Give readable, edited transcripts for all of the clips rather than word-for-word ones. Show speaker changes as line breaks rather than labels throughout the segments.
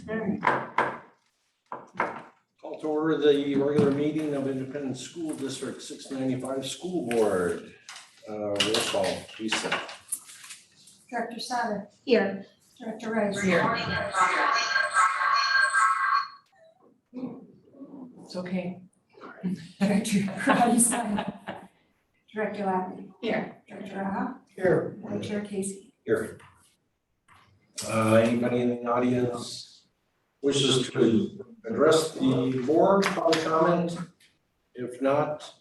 Call to order the regular meeting of Independent School District 695 School Board. Roll call, Lisa.
Director Sauter,
Here.
Director Rice.
It's okay.
Director Crowdy-Simon. Director Lappy.
Here.
Director Raha.
Here.
And Chair Casey.
Here. Anybody in the audience wishes to address the board, public comment? If not,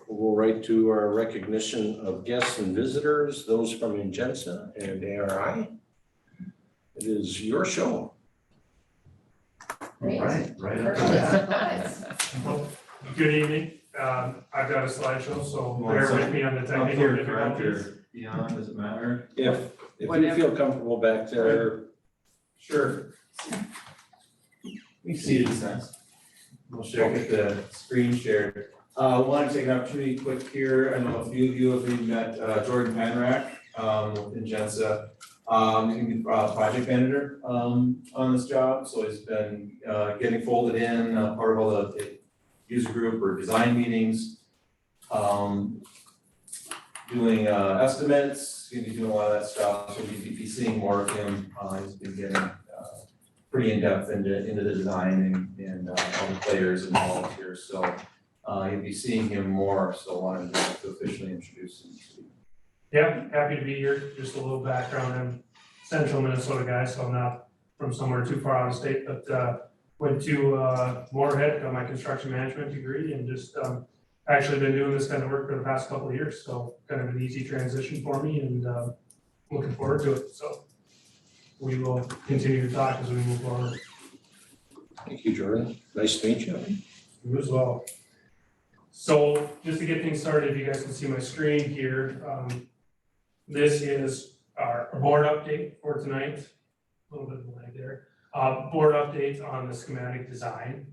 we'll go right to our recognition of guests and visitors, those from Ingenza and ARI. It is your show.
Great.
Right.
Good evening. I've got a slideshow, so bear with me on the
Up
technical
here,
difficulties.
correct, or beyond, does it matter?
If you
Whatever.
feel comfortable back there,
Sure. We see it next. We'll share, get the screen shared. Wanted to take an opportunity quick here, I know a few of you have met Jordan Panrak with Ingenza. He's project manager on this job, so he's been getting folded in, part of all the user group or design meetings. Doing estimates, gonna be doing a lot of that stuff, so we'll be seeing more of him. He's been getting pretty in-depth into the design and all the players involved here, so you'll be seeing him more, so wanted to officially introduce him to you.
Yeah, happy to be here. Just a little background. I'm central Minnesota guy, so I'm not from somewhere too far out of state, but went to Moorhead, got my construction management degree, and just actually been doing this kind of work for the past couple of years, so kind of an easy transition for me, and looking forward to it. So we will continue to talk as we move forward.
thank you, Jordan. Nice to meet you.
You as well. So just to get things started, if you guys can see my screen here, this is our board update for tonight. A little bit of a lag there. Board update on the schematic design.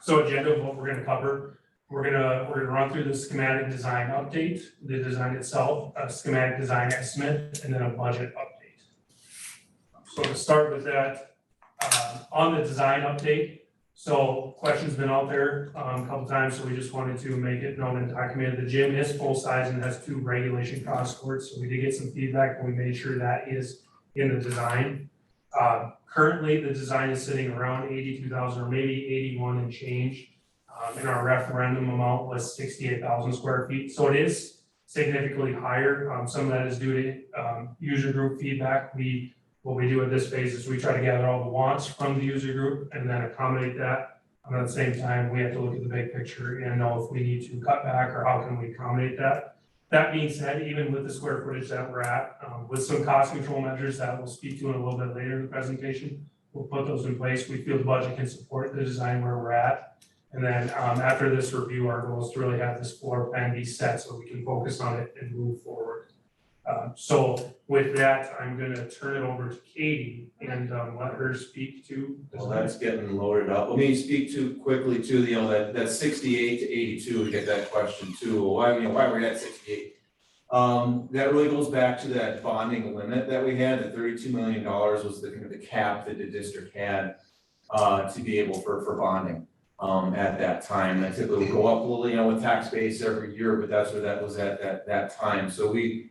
So agenda of what we're gonna cover. We're gonna run through the schematic design update, the design itself, a schematic design estimate, and then a budget update. So to start with that, on the design update, so question's been out there a couple times, so we just wanted to make it known and documented. The gym is full size and has 2 regulation cross courts, so we did get some feedback and we made sure that is in the design. Currently, the design is sitting around 82,000 or maybe 81 and change. And our referendum amount was 68,000 square feet, so it is significantly higher. Some of that is due to user group feedback. What we do at this phase is we try to gather all the wants from the user group and then accommodate that. And at the same time, we have to look at the big picture and know if we need to cut back or how can we accommodate that. That being said, even with the square footage that we're at, with some cost control measures that we'll speak to in a little bit later in the presentation, we'll put those in place. We feel the budget can support the design where we're at. And then after this review, our goal is to really have this floor plan be set so we can focus on it and move forward. So with that, I'm gonna turn it over to Katie and let her speak to.
Well, that's getting loaded up. Let me speak to quickly to that 68 to 82, we get that question too. Why we're at 68? That really goes back to that bonding limit that we had. The $32 million was the kind of the cap that the district had to be able for bonding at that time. That typically would go up a little, with tax base every year, but that's where that was at that time. So we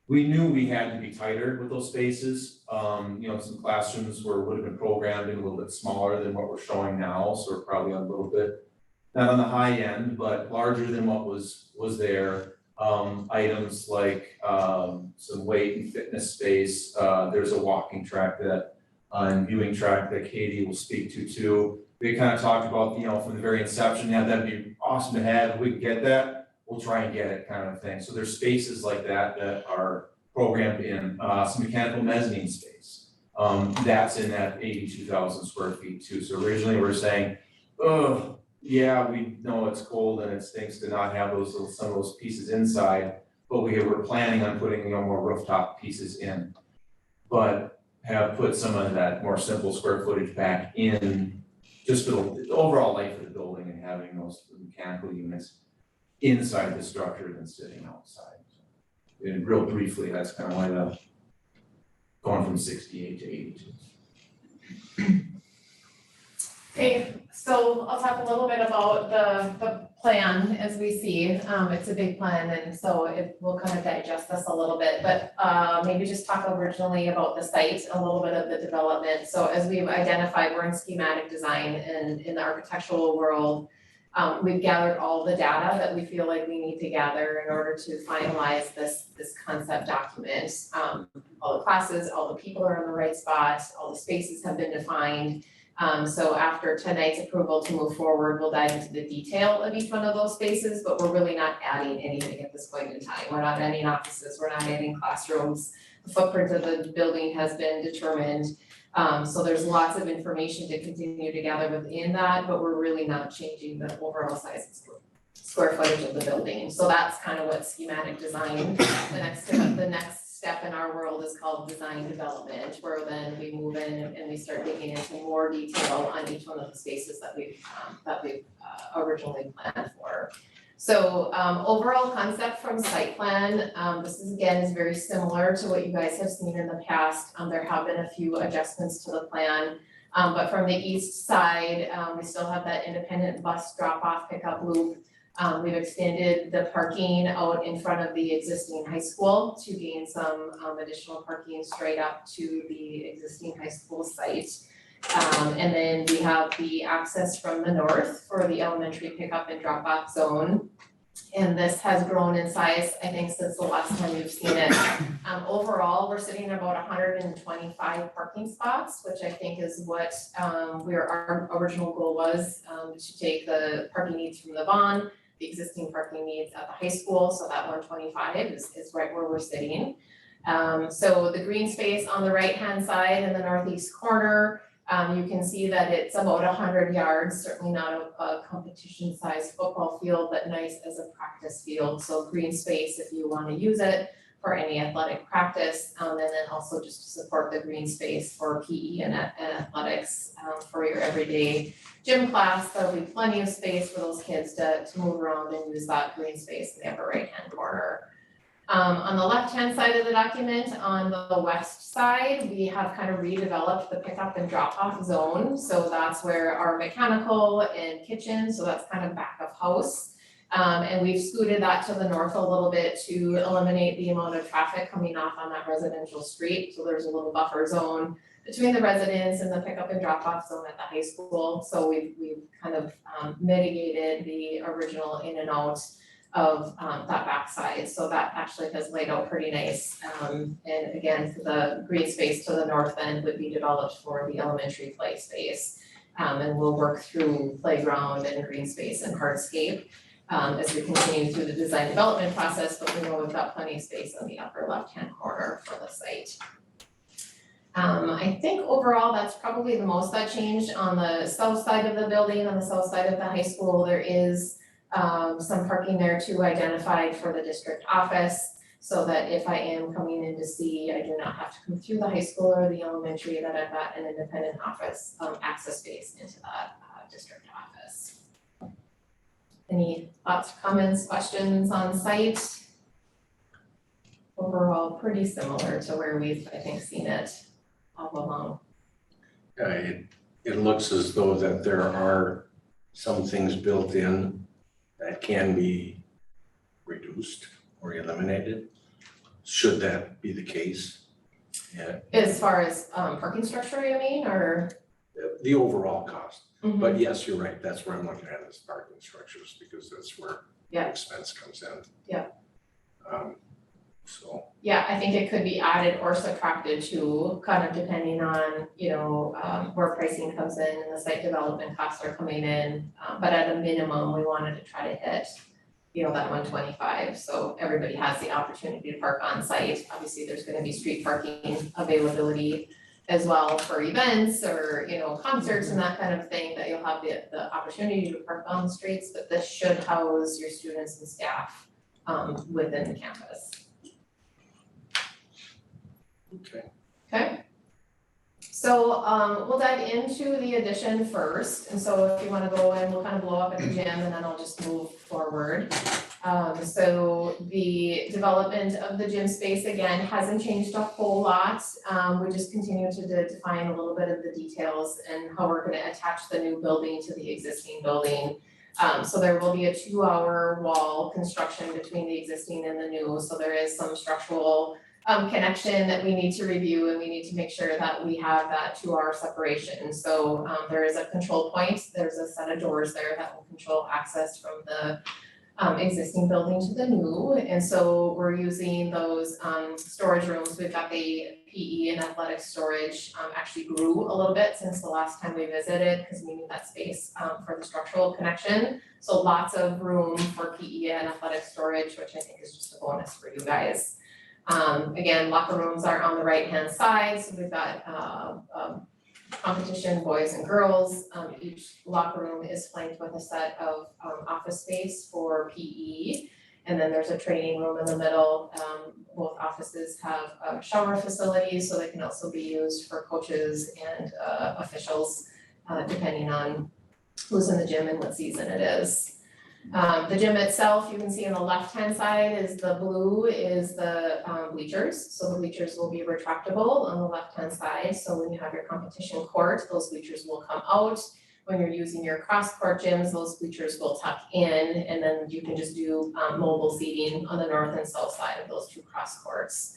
knew we had to be tighter with those spaces. Some classrooms would have been programmed in a little bit smaller than what we're showing now, so we're probably a little bit, not on the high end, but larger than what was there. Items like some weight and fitness space. There's a walking track and viewing track that Katie will speak to too. We kind of talked about, from the very inception, that'd be awesome to have. If we can get that, we'll try and get it kind of thing. So there's spaces like that are programmed in, some mechanical mezzanine space. That's in that 82,000 square feet too. So originally we were saying, oh, yeah, we know it's cold and it stinks to not have some of those pieces inside, but we were planning on putting, more rooftop pieces in. But have put some of that more simple square footage back in just for the overall life of the building and having those mechanical units inside the structure than sitting outside. And real briefly, that's kind of why going from 68 to 82.
Okay, so I'll talk a little bit about the plan as we see. It's a big plan and so it will kind of digest this a little bit, but maybe just talk originally about the site, a little bit of the development. So as we've identified, we're in schematic design and in the architectural world, we've gathered all the data that we feel like we need to gather in order to finalize this concept document. All the classes, all the people are in the right spot, all the spaces have been defined. So after tonight's approval to move forward, we'll dive into the detail of each one of those spaces, but we're really not adding anything at this point in time. We're not adding offices, we're not adding classrooms. The footprint of the building has been determined. So there's lots of information to continue to gather within that, but we're really not changing the overall size and square footage of the building. So that's kind of what schematic design, the next step in our world is called design development, where then we move in and we start digging into more detail on each one of the spaces that we've originally planned for. So overall concept from site plan, this is very similar to what you guys have seen in the past. There have been a few adjustments to the plan, but from the east side, we still have that independent bus drop-off pickup loop. We've extended the parking out in front of the existing high school to gain some additional parking straight up to the existing high school site. And then we have the access from the north for the elementary pickup and drop off zone. And this has grown in size, I think, since the last time you've seen it. Overall, we're sitting at about 125 parking spots, which I think is what our original goal was, to take the parking needs from the Vaughn, the existing parking needs at the high school, so that 125 is right where we're sitting. So the green space on the right-hand side in the northeast corner, you can see that it's about 100 yards, certainly not a competition-sized football field, but nice as a practice field. So green space if you want to use it for any athletic practice, and then also just to support the green space for PE and athletics for your everyday gym class. There'll be plenty of space for those kids to move around and use that green space in the upper right-hand corner. On the left-hand side of the document, on the west side, we have kind of redeveloped the pickup and drop-off zone. So that's where our mechanical and kitchen, so that's kind of back of house. And we've scooted that to the north a little bit to eliminate the amount of traffic coming off on that residential street. So there's a little buffer zone between the residents and the pickup and drop-off zone at the high school. So we've kind of mitigated the original in and out of that backside. So that actually has laid out pretty nice. And again, the green space to the north end would be developed for the elementary play space. And we'll work through playground and green space and hardscape as we continue through the design development process, but we know we've got plenty of space on the upper left-hand corner for the site. I think overall, that's probably the most that changed on the south side of the building. On the south side of the high school, there is some parking there too identified for the district office, so that if I am coming in to see, I do not have to come through the high school or the elementary, that I've got an independent office access space into that district office. Any thoughts, comments, questions on site? Overall, pretty similar to where we've, I think, seen it all along.
It looks as though that there are some things built in that can be reduced or eliminated, should that be the case. Yeah,
As far as parking structure, you mean, or?
the overall cost, but yes, you're right, that's where I'm looking at is parking structures, because that's where the expense comes in.
Yeah.
So.
Yeah, I think it could be added or subtracted too, kind of depending on, where pricing comes in and the site development costs are coming in. But at a minimum, we wanted to try to hit, that 125, so everybody has the opportunity to park on site. Obviously, there's gonna be street parking availability as well for events or, concerts and that kind of thing, that you'll have the opportunity to park on the streets, but this should house your students and staff within the campus. Okay, so we'll dive into the addition first, and so if you wanna go in, we'll kind of blow up at the gym and then I'll just move forward. So the development of the gym space again hasn't changed a whole lot. We just continue to define a little bit of the details and how we're gonna attach the new building to the existing building. So there will be a 2-hour wall construction between the existing and the new, so there is some structural connection that we need to review, and we need to make sure that we have that 2-hour separation. So there is a control point, there's a set of doors there that will control access from the existing building to the new, and so we're using those storage rooms. We've got the PE and athletic storage actually grew a little bit since the last time we visited, because we need that space for the structural connection. So lots of room for PE and athletic storage, which I think is just a bonus for you guys. Again, locker rooms are on the right-hand side, so we've got competition, boys and girls. Each locker room is flanked with a set of office space for PE. And then there's a training room in the middle. Both offices have shower facilities, so they can also be used for coaches and officials, depending on who's in the gym and what season it is. The gym itself, you can see on the left-hand side is the blue is the bleachers. So the bleachers will be retractable on the left-hand side. So when you have your competition court, those bleachers will come out. When you're using your cross-court gyms, those bleachers will tuck in, and then you can just do mobile seating on the north and south side of those 2 cross courts.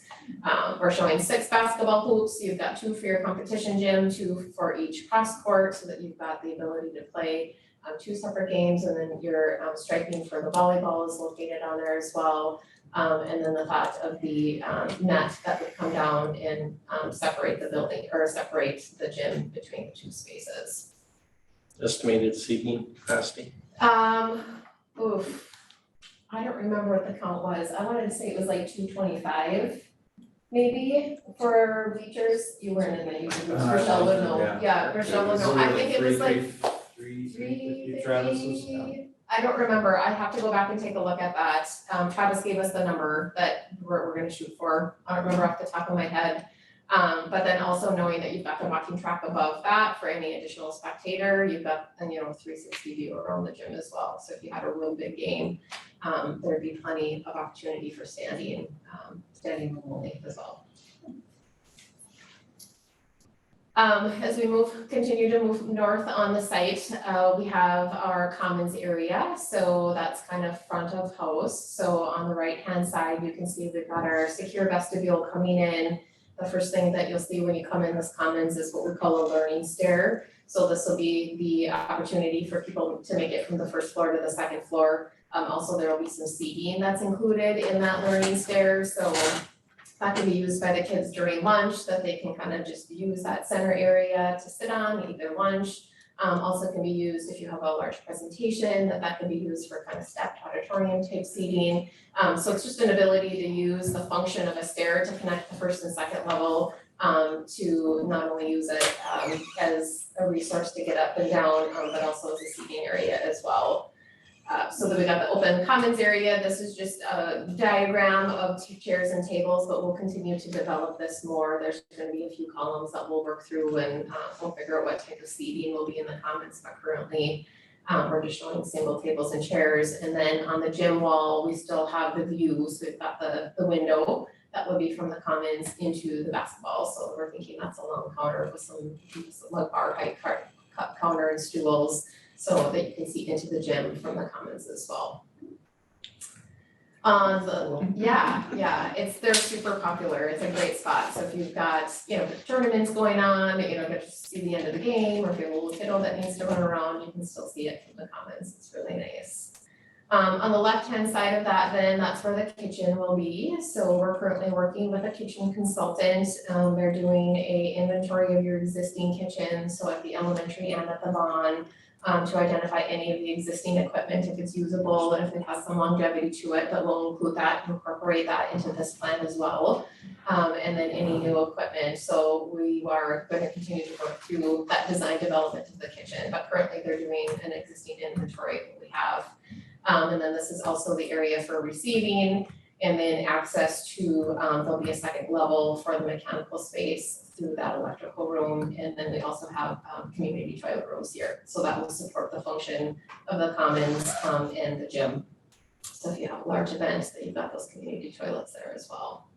We're showing 6 basketball hoops. You've got 2 for your competition gym, 2 for each cross court, so that you've got the ability to play 2 separate games, and then your striping for the volleyball is located on there as well. And then the thought of the net that would come down and separate the building, or separate the gym between the 2 spaces.
Estimated seating capacity?
I don't remember what the count was. I wanted to say it was like 225 maybe for bleachers. You weren't in the, Rochelle would know. Yeah, Rochelle would know. I think it was like
350 Travis's, yeah.
I don't remember. I have to go back and take a look at that. Travis gave us the number that we're gonna shoot for. I don't remember off the top of my head. But then also knowing that you've got the walking track above that for any additional spectator, you've got, 360 view around the gym as well. So if you had a real big game, there'd be plenty of opportunity for standing room only as well. As we continue to move north on the site, we have our commons area. So that's kind of front of house. So on the right-hand side, you can see we've got our secure vestibule coming in. The first thing that you'll see when you come in this commons is what we call a learning stair. So this will be the opportunity for people to make it from the first floor to the second floor. Also, there will be some seating that's included in that learning stair. So that can be used by the kids during lunch, that they can kind of just use that center area to sit on, eat their lunch. Also can be used if you have a large presentation, that can be used for kind of stepped auditorium type seating. So it's just an ability to use the function of a stair to connect the first and second level, to not only use it as a resource to get up and down, but also as a seating area as well. So then we got the open commons area. This is just a diagram of chairs and tables, but we'll continue to develop this more. There's gonna be a few columns that we'll work through, and we'll figure out what type of seating will be in the commons, but currently we're just showing single tables and chairs. And then on the gym wall, we still have the view. So we've got the window that would be from the commons into the basketball. So we're thinking that's a long counter with some like bar height counter and stools, so that you can see into the gym from the commons as well. They're super popular. It's a great spot. So if you've got, tournaments going on, get to see the end of the game, or if you have a little kiddo that needs to run around, you can still see it from the commons. It's really nice. On the left-hand side of that, then that's where the kitchen will be. So we're currently working with a kitchen consultant. They're doing a inventory of your existing kitchen, so at the elementary and at the Vaughn, to identify any of the existing equipment, if it's usable and if it has some longevity to it, but we'll incorporate that into this plan as well. And then any new equipment. So we are going to continue to work through that design development of the kitchen, but currently they're doing an existing inventory that we have. And then this is also the area for receiving, and then access to, there'll be a second level for the mechanical space through that electrical room. And then we also have community toilet rooms here. So that will support the function of the commons and the gym. So if you have a large event, that you've got those community toilets there as well.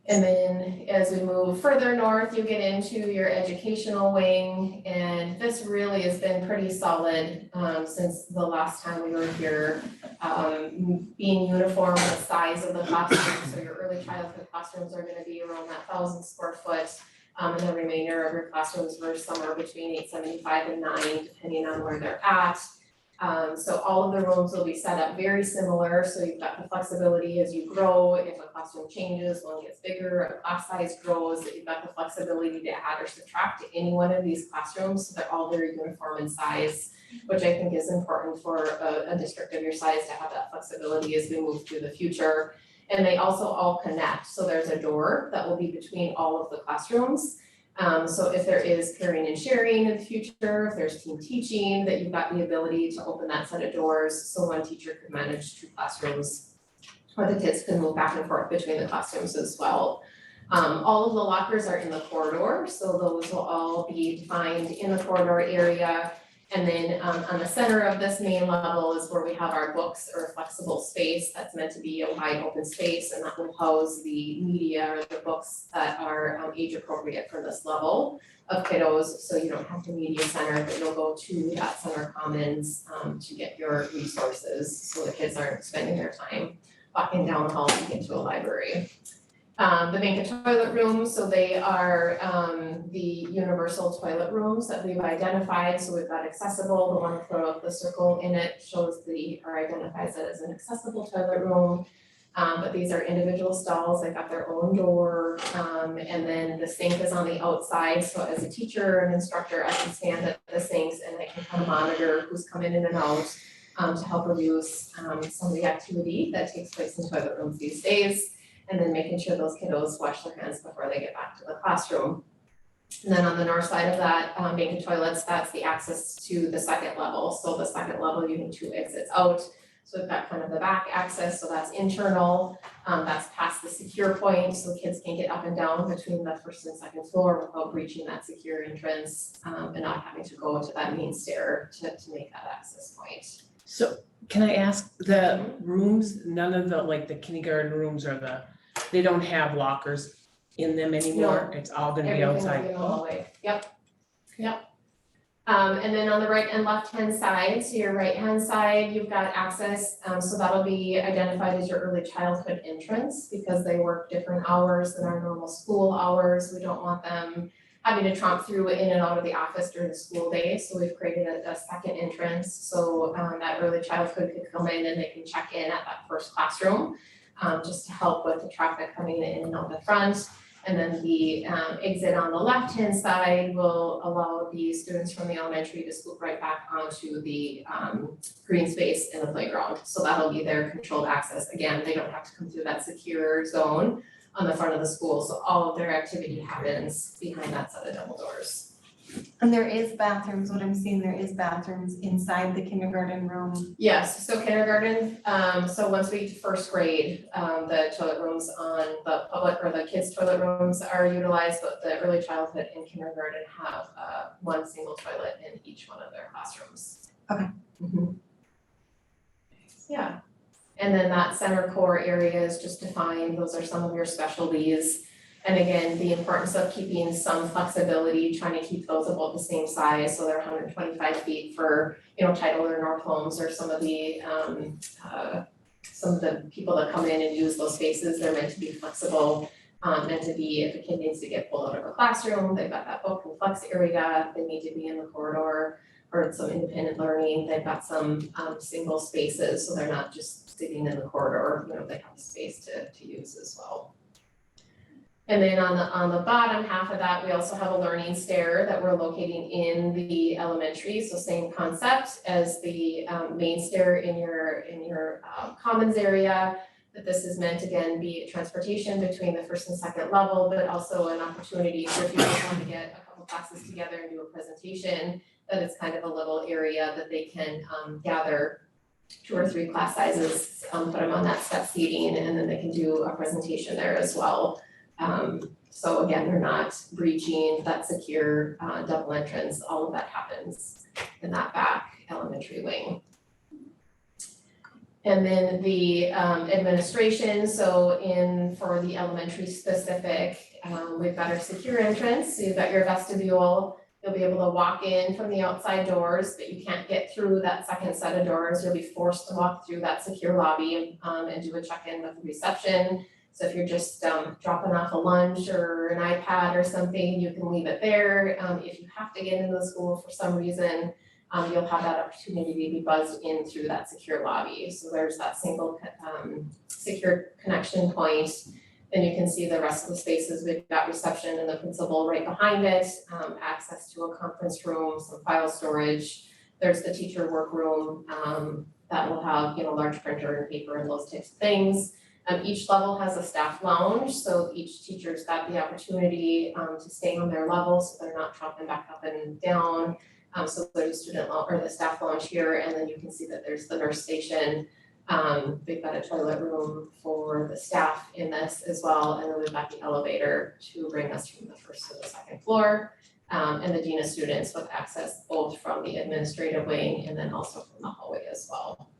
And then as we move further north, you get into your educational wing, and this really has been pretty solid since the last time we were here. Being uniform, the size of the classrooms, so your early childhood classrooms are gonna be around that 1,000 square foot. And the remainder of your classrooms were somewhere between 875 and 9, depending on where they're at. So all of the rooms will be set up very similar, so you've got the flexibility as you grow, if a classroom changes, one gets bigger, a class size grows, you've got the flexibility to add or subtract to any one of these classrooms, so they're all very uniform in size, which I think is important for a district of your size to have that flexibility as we move through the future. And they also all connect, so there's a door that will be between all of the classrooms. So if there is pairing and sharing in the future, if there's team teaching, that you've got the ability to open that set of doors, so one teacher could manage 2 classrooms. Or the kids can move back and forth between the classrooms as well. All of the lockers are in the corridor, so those will all be defined in the corridor area. And then on the center of this main level is where we have our books or flexible space that's meant to be a wide open space, and that will house the media or the books that are age appropriate for this level of kiddos. So you don't have to media center, but you'll go to that center commons to get your resources, so the kids aren't spending their time walking down the hall to get to a library. The Bank toilet rooms, so they are the universal toilet rooms that we've identified, so we've got accessible, the one with the circle in it shows or identifies it as an accessible toilet room. But these are individual stalls, they've got their own door, and then the sink is on the outside, so as a teacher and instructor, I can stand at the sinks and I can kind of monitor who's coming in and out to help reduce some of the activity that takes place in toilet rooms these days. And then making sure those kiddos wash their hands before they get back to the classroom. And then on the north side of that, Bank toilets, that's the access to the second level. So the second level, you need 2 exits out. So we've got kind of the back access, so that's internal, that's past the secure point, so kids can get up and down between the first and second floor without breaching that secure entrance, and not having to go to that main stair to make that access point.
So can I ask, the rooms, none of the, like the kindergarten rooms or they don't have lockers in them anymore? It's all gonna be outside?
Everything will be in the hallway, yep. And then on the right and left hand side, so your right hand side, you've got access, so that'll be identified as your early childhood entrance, because they work different hours than our normal school hours. We don't want them having to tromp through in and out of the office during the school day, so we've created a second entrance, so that early childhood could come in and they can check in at that first classroom, just to help with the traffic coming in and out the front. And then the exit on the left-hand side will allow the students from the elementary to scoop right back onto the green space in the playground. So that'll be their controlled access. Again, they don't have to come through that secure zone on the front of the school, so all of their activity happens behind that set of double doors.
And there is bathrooms, what I'm seeing, there is bathrooms inside the kindergarten room.
Yes, so kindergarten, so once we get to first grade, the toilet rooms on the public or the kids' toilet rooms are utilized, but the early childhood and kindergarten have one single toilet in each one of their classrooms.
Okay.
Yeah, and then that center core area is just defined, those are some of your specialties. And again, the importance of keeping some flexibility, trying to keep those about the same size, so they're 125 feet for, Title or North Homes, or some of the people that come in and use those spaces, they're meant to be flexible, meant to be, if a kid needs to get pulled out of a classroom, they've got that book and flex area, they need to be in the corridor, or some independent learning, they've got some single spaces, so they're not just sitting in the corridor, they have a space to use as well. And then on the bottom half of that, we also have a learning stair that we're locating in the elementary, so same concept as the main stair in your commons area. That this is meant, again, be transportation between the first and second level, but also an opportunity for if you want to get a couple classes together and do a presentation, that it's kind of a little area that they can gather 2 or 3 class sizes, put them on that step seating, and then they can do a presentation there as well. So again, they're not breaching that secure double entrance, all of that happens in that back elementary wing. And then the administration, so for the elementary specific, we've got our secure entrance, so you've got your vestibule. You'll be able to walk in from the outside doors, but you can't get through that second set of doors. You'll be forced to walk through that secure lobby and do a check-in with the reception. So if you're just dropping off a lunch or an iPad or something, you can leave it there. If you have to get into the school for some reason, you'll have that opportunity to be buzzed in through that secure lobby. So there's that single secure connection point. Then you can see the rest of the spaces. We've got reception and the principal right behind it, access to a conference room, some file storage. There's the teacher workroom that will have, large printer and paper and those types of things. Each level has a staff lounge, so each teacher's got the opportunity to stay on their level, so they're not dropping back up and down. So there's the staff lounge here, and then you can see that there's the nurse station. We've got a toilet room for the staff in this as well, and then we've got the elevator to bring us from the first to the second floor. And the dean of students with access both from the administrative wing and then also from the hallway as well.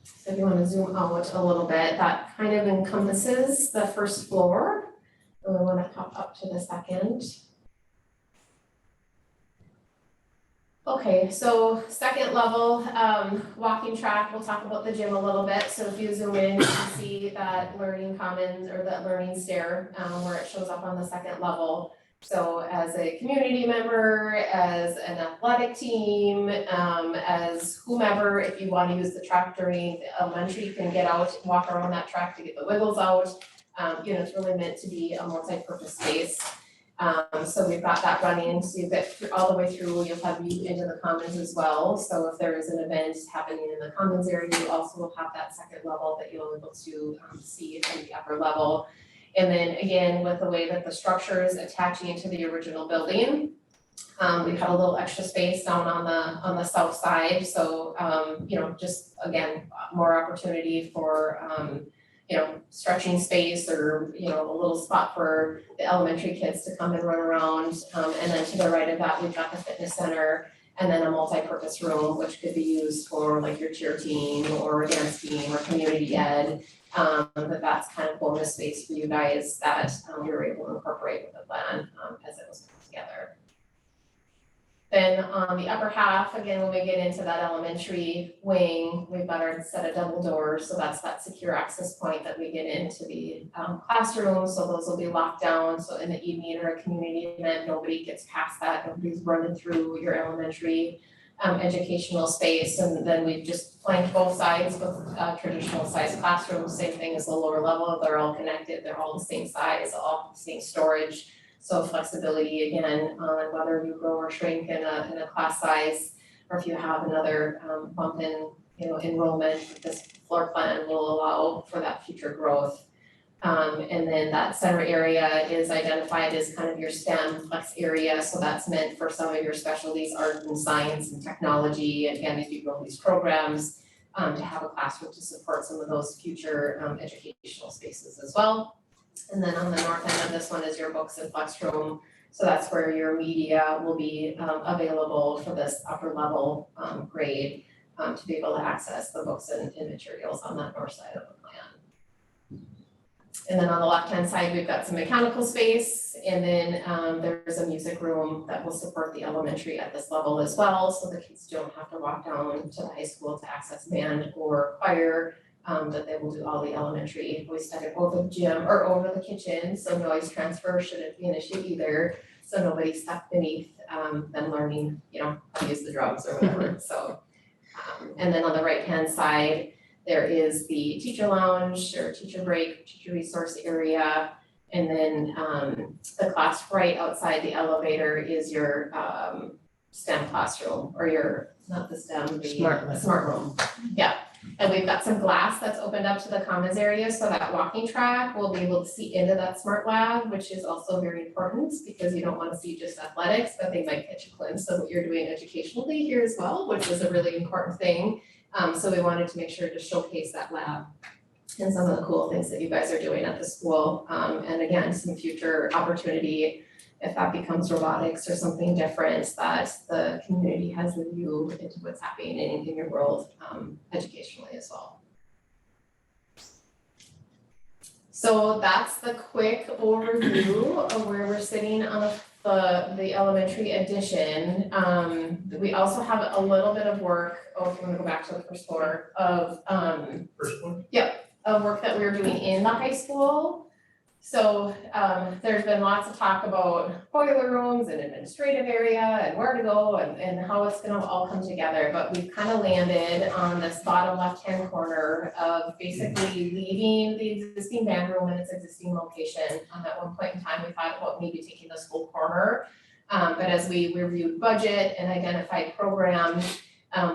So if you want to zoom out a little bit, that kind of encompasses the first floor. And we want to pop up to the second. Okay, so second level, walking track, we'll talk about the gym a little bit. So if you zoom in, you can see that learning commons or that learning stair where it shows up on the second level. So as a community member, as an athletic team, as whomever, if you want to use the track during the elementary, you can get out, walk around that track to get the wiggles out. It's really meant to be a multi-purpose space. So we've got that running, so you get all the way through, you'll have view into the commons as well. So if there is an event happening in the commons area, you also will have that second level that you'll be able to see from the upper level. And then again, with the way that the structure is attaching to the original building, we've had a little extra space down on the south side. So, just again, more opportunity for, stretching space or, a little spot for the elementary kids to come and run around. And then to the right of that, we've got the fitness center and then a multi-purpose room, which could be used for like your cheer team or dance team or community ed. But that's kind of bonus space for you guys that we were able to incorporate with the plan as it was put together. Then on the upper half, again, when we get into that elementary wing, we've got our set of double doors. So that's that secure access point that we get into the classroom. So those will be locked down. So in the evening or a community event, nobody gets past that. Nobody's running through your elementary educational space. And then we've just flanked both sides with traditional size classrooms. Same thing as the lower level. They're all connected. They're all the same size, all the same storage. So flexibility again on whether you grow or shrink in a class size, or if you have another bump in enrollment, this floor plan will allow for that future growth. And then that center area is identified as kind of your STEM flex area, so that's meant for some of your specialties, art and science and technology. And again, if you grow these programs, to have a classroom to support some of those future educational spaces as well. And then on the north end of this one is your books and flex room. So that's where your media will be available for this upper level grade to be able to access the books and materials on that north side of the plan. And then on the left-hand side, we've got some mechanical space, and then there's a music room that will support the elementary at this level as well. So the kids don't have to walk down to the high school to access band or choir. That they will do all the elementary. We set it over the gym or over the kitchen, so noise transfer shouldn't be an issue either. So nobody's stuck beneath them learning, how to use the drums or whatever. So, and then on the right-hand side, there is the teacher lounge or teacher break, teacher resource area. And then the class right outside the elevator is your STEM classroom, or your, not the STEM, the smart room. Yeah. And we've got some glass that's opened up to the commons area, so that walking track will be able to see into that smart lab, which is also very important because you don't want to see just athletics, but they might catch a glimpse of what you're doing educationally here as well, which is a really important thing. So we wanted to make sure to showcase that lab. and some of the cool things that you guys are doing at the school. And again, some future opportunity, if that becomes robotics or something different, that the community has a view into what's happening in your world, educationally as well. So that's the quick overview of where we're sitting on the elementary addition. We also have a little bit of work, if you wanna go back to the first floor, of
First one.
work that we were doing in the high school. So there's been lots of talk about boiler rooms and administrative area and where to go and how it's gonna all come together, but we've kind of landed on this bottom left-hand corner of basically leaving the existing band room in its existing location. At one point in time, we thought about maybe taking the school corner, but as we reviewed budget and identified programs,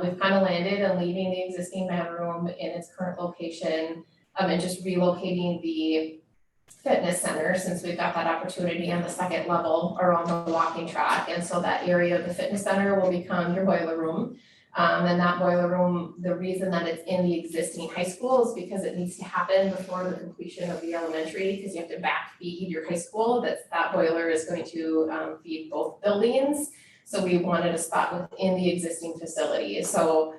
we've kind of landed on leaving the existing band room in its current location, and just relocating the fitness center, since we've got that opportunity on the second level around the walking track. And so that area of the fitness center will become your boiler room. And that boiler room, the reason that it's in the existing high school is because it needs to happen before the completion of the elementary, because you have to backfeed your high school. That boiler is going to feed both buildings. So we wanted a spot within the existing facility. So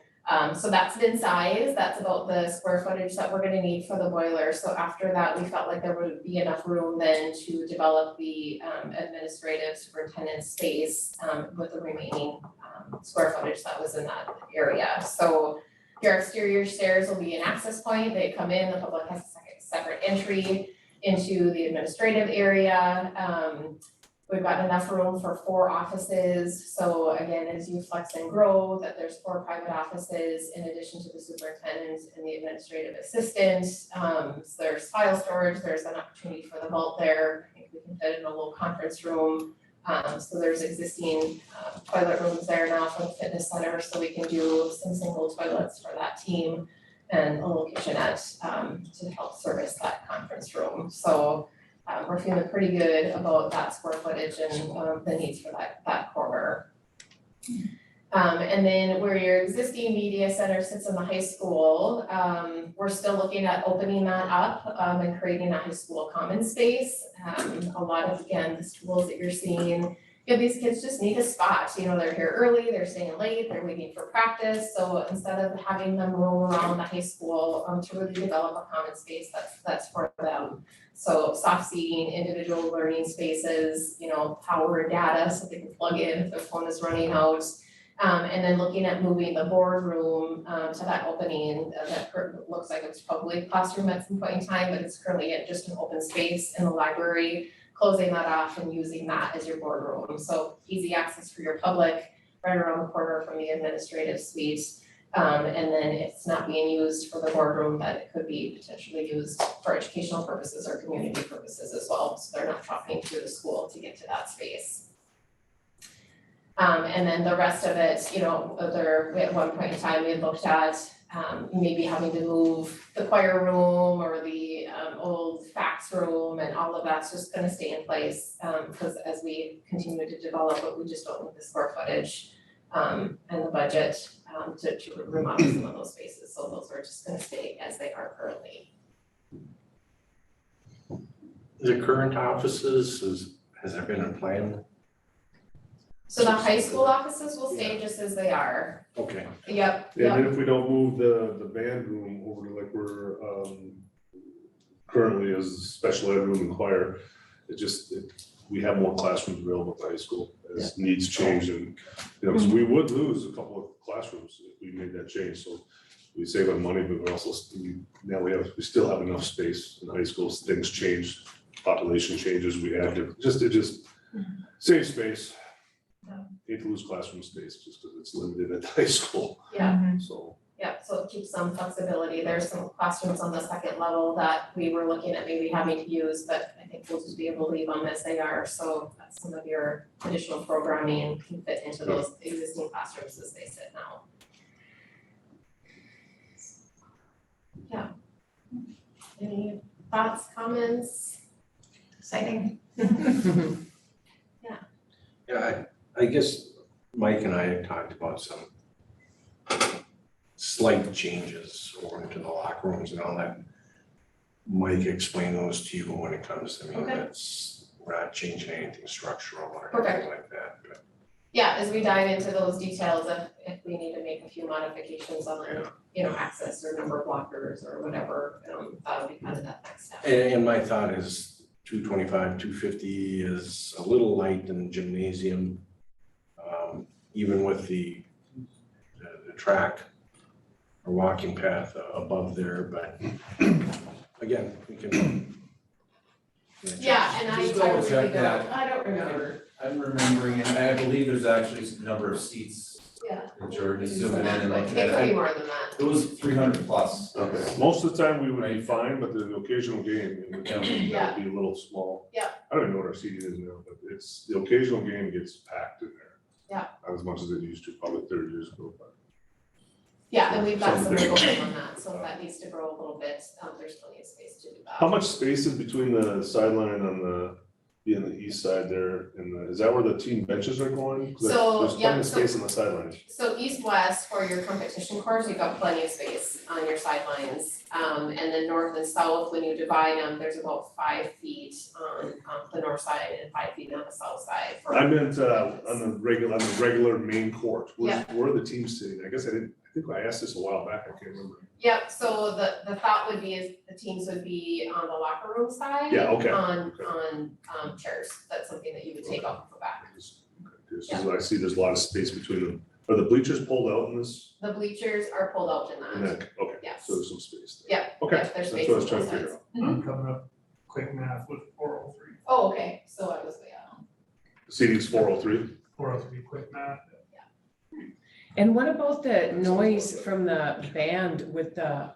that's been sized, that's about the square footage that we're gonna need for the boiler. So after that, we felt like there would be enough room then to develop the administrative superintendent space with the remaining square footage that was in that area. So your exterior stairs will be an access point, they come in, the public has a separate entry into the administrative area. We've got enough room for 4 offices, so again, as you flex and grow, that there's 4 private offices in addition to the superintendent and the administrative assistant. So there's file storage, there's an opportunity for the vault there, I think we can fit in a little conference room. So there's existing toilet rooms there now for the fitness center, so we can do some single toilets for that team and a locationette to help service that conference room. So we're feeling pretty good about that square footage and the needs for that corner. And then where your existing media center sits in the high school, we're still looking at opening that up and creating a high school common space. A lot of, again, the schools that you're seeing, these kids just need a spot, they're here early, they're staying late, they're waiting for practice. So instead of having them roam around the high school to really develop a common space that's for them. So soft seating, individual learning spaces, power and data so they can plug in if their phone is running out. And then looking at moving the boardroom to that opening that looks like it's probably a classroom at some point in time, but it's currently just an open space in the library, closing that off and using that as your boardroom. So easy access for your public, right around the corner from the administrative suite. And then if it's not being used for the boardroom, that it could be potentially used for educational purposes or community purposes as well. So they're not dropping through the school to get to that space. And then the rest of it, at one point in time, we had looked at maybe having to move the choir room or the old fax room, and all of that's just gonna stay in place because as we continue to develop it, we just don't need the square footage and the budget to remodel some of those spaces. So those are just gonna stay as they are currently.
The current offices, has there been a plan?
So the high school offices will stay just as they are.
Okay,
Yep.
And then if we don't move the band room over to like we're currently as a special ed room and choir, we have more classrooms available at the high school as needs change and, because we would lose a couple of classrooms if we made that change, so we save on money, but we're also, we still have enough space in high schools, things change, population changes, we have to, just save space. Hate to lose classroom space just because it's limited at the high school,
Yeah.
so.
Yeah, so it keeps some flexibility. There's some classrooms on the second level that we were looking at maybe having to use, but I think we'll just be able to leave them as they are. So that's some of your additional programming can fit into those existing classrooms as they sit now. Yeah. Any thoughts, comments?
Exciting.
yeah, I guess Mike and I had talked about some slight changes over into the locker rooms and all that. Mike explain those to you when it comes, I mean,
Okay.
that's, we're not changing anything structural or
Perfect.
anything like that, but.
Yeah, as we dive into those details, if we need to make a few modifications on, access or number of blockers or whatever, that'll be kind of that next step.
And my thought is 225, 250 is a little light in the gymnasium. Even with the track or walking path above there, but again, we can.
Yeah, and
Just
I
double
really
check
don't,
that.
I don't remember,
I'm remembering, and I believe there's actually a number of seats
yeah.
in Jordan, zooming in and
But
looking
it
at
could be
it.
more than that.
It was 300 plus.
Okay, most of the time we would be
Right.
fine, but the occasional game, it would that would be a little small.
Yeah.
I don't even know what our seating is now, but it's, the occasional game gets packed in there.
Yeah.
Not as much as it used to, probably 30 years ago, but.
Yeah, and we've got some
Something.
wiggle room on that, so if that needs to grow a little bit, there's plenty of space to do that.
How much space is between the sideline on the east side there, and is that where the team benches are going? 'Cause
So,
there's plenty
yeah,
of
so-
space on the sideline.
So east-west for your competition course, you've got plenty of space on your sidelines. And then north and south, when you divide them, there's about 5 feet on the north side and 5 feet on the south side for.
I meant on the regular main court,
Yeah.
where are the teams sitting? I guess I think I asked this a while back, I can't remember.
Yep, so the thought would be is the teams would be on the locker room side.
Yeah, okay,
On
okay.
chairs, that's something that you would take off the back.
Just as I see, there's a lot of space between them. Are the bleachers pulled out in this?
The bleachers are pulled out in that.
Okay,
Yes.
so there's some space there.
Yeah,
Okay,
yeah, there's
that's
space
what I was
on
trying
both
to figure
sides.
out.
I'm coming up quick math with 403.
Oh, okay, so I was way out.
Seating's 403.
403 quick math.
And what about the noise from the band with the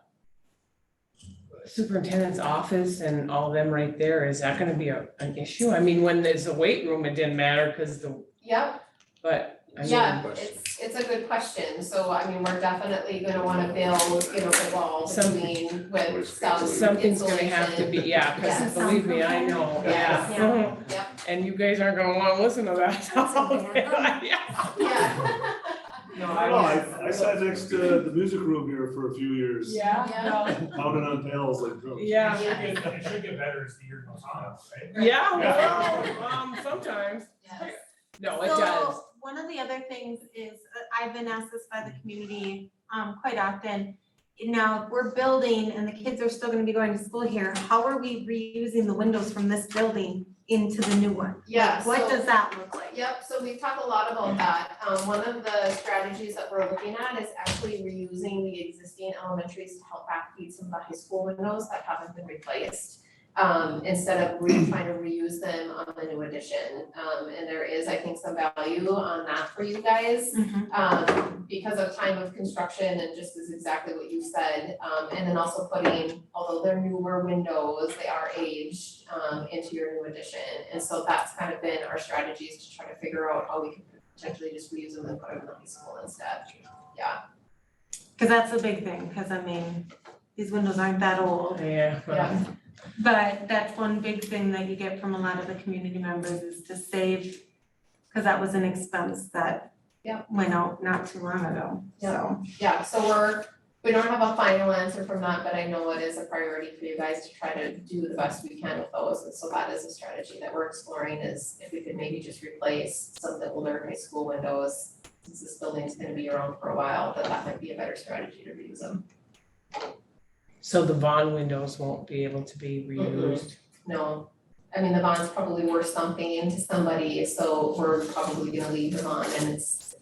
superintendent's office and all them right there? Is that gonna be an issue? I mean, when there's a weight room, it didn't matter because
Yep,
but I mean.
yeah,
question.
it's a good question, so I mean, we're definitely gonna wanna build, the wall
Some-
between with
Noise
some
Something's gonna have to be, yeah,
Yeah.
because believe me, I know,
Yes.
yeah.
Yep.
And you guys aren't gonna wanna listen to that. Yeah.
Yeah.
I sat next to the music room here for a few years.
Yeah.
Pounding on pails like drums.
Yeah.
It should get better as the year goes on, right?
Yeah, well, sometimes.
Yes.
No, it does.
So, one of the other things is, I've been asked this by the community, quite often. Now, if we're building and the kids are still gonna be going to school here, how are we reusing the windows from this building into the new one?
Yeah,
What
so-
does that look like?
Yep, so we've talked a lot about that. One of the strategies that we're looking at is actually reusing the existing elementaries to help backfeed some of the high school windows that haven't been replaced. Instead of trying to reuse them on the new addition. And there is, I think, some value on that for you guys. Because of time of construction and just as exactly what you said. And then also putting, although they're newer windows, they are aged, into your new addition. And so that's kind of been our strategies to try to figure out how we can potentially just reuse them and put them in the high school instead. Yeah,
Cause that's a big thing, cause I mean, these windows aren't that old.
Yeah.
yeah,
But that's one big thing that you get from a lot of the community members is to save, cause that was an expense that
Yeah.
went out not too long ago, so.
yeah, so we don't have a final answer from that, but I know it is a priority for you guys to try to do the best we can with those. And so that is a strategy that we're exploring is if we could maybe just replace some of the older high school windows. Since this building is gonna be around for a while, that might be a better strategy to reuse them.
So the Vaughn windows won't be able to be reused.
No, I mean, the bond's probably worth something into somebody, so we're probably gonna leave them on and it's,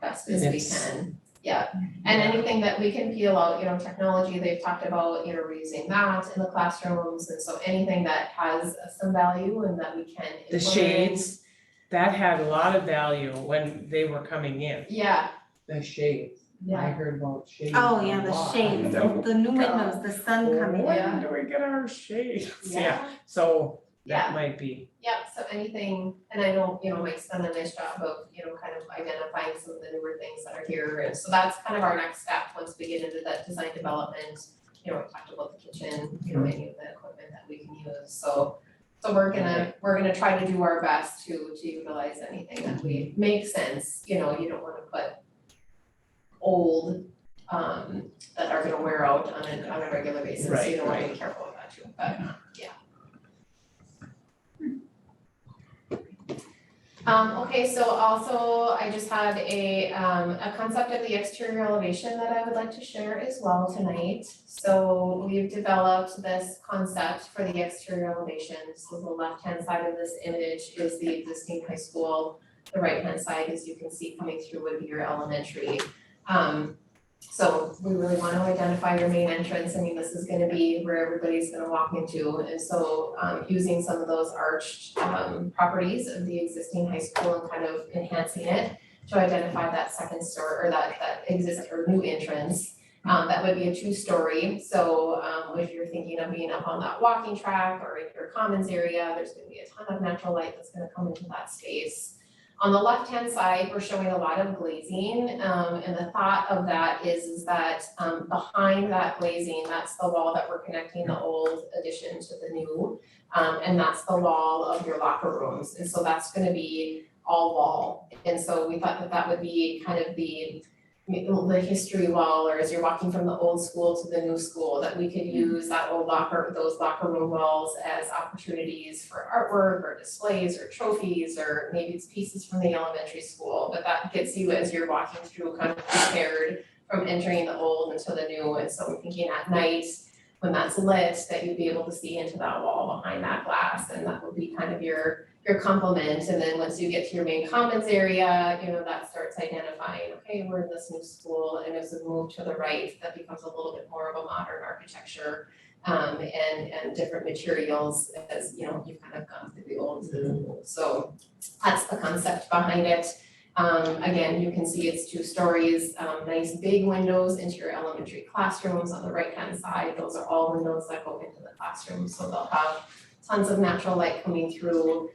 best as we
It's-
can. Yeah, and anything that we can peel out, technology, they've talked about, reusing that in the classrooms. And so anything that has some value and that we can implement.
The shades, that had a lot of value when they were coming in,
Yeah,
the shades. I
yeah,
heard about shades.
Oh, yeah,
a
the
lot.
shades, the new windows, the sun coming in.
When do we get our shades?
yeah,
So that
yeah,
might be,
yeah, so anything, and I know, Mike's done a nice job of, kind of identifying some of the newer things that are here. And so that's kind of our next step, once we get into that design development, we talked about the kitchen, any of the equipment that we can use, so we're gonna try to do our best to utilize anything that we make sense, you don't wanna put old that are gonna wear out on a regular basis, so you
Right,
don't wanna
right.
be careful with that too, but, yeah. Okay, so also I just had a concept of the exterior elevation that I would like to share as well tonight. So we've developed this concept for the exterior elevation. So the left-hand side of this image is the existing high school. The right-hand side, as you can see coming through, would be your elementary. So we really want to identify your main entrance. I mean, this is gonna be where everybody's gonna walk into. And so using some of those arched properties of the existing high school and kind of enhancing it to identify that second story or that exist or new entrance. That would be a 2-story. So if you're thinking of being up on that walking track or in your commons area, there's gonna be a ton of natural light that's gonna come into that space. On the left-hand side, we're showing a lot of glazing, and the thought of that is that behind that glazing, that's the wall that we're connecting the old addition to the new, and that's the wall of your locker rooms, and so that's gonna be all wall. And so we thought that that would be kind of the history wall, or as you're walking from the old school to the new school, that we could use that those locker room walls as opportunities for artwork or displays or trophies, or maybe it's pieces from the elementary school, but that gets you as you're walking through kind of prepared from entering the old into the new. And so I'm thinking at night, when that's lit, that you'd be able to see into that wall behind that glass, and that would be kind of your complement. And then once you get to your main commons area, you know, that starts identifying, okay, we're in this new school, and as we move to the right, that becomes a little bit more of a modern architecture, and different materials as, you know, you've kind of gone through the old to the new. So that's the concept behind it. Again, you can see it's 2 stories, nice big windows into your elementary classrooms on the right-hand side. Those are all windows that go into the classroom, so they'll have tons of natural light coming through.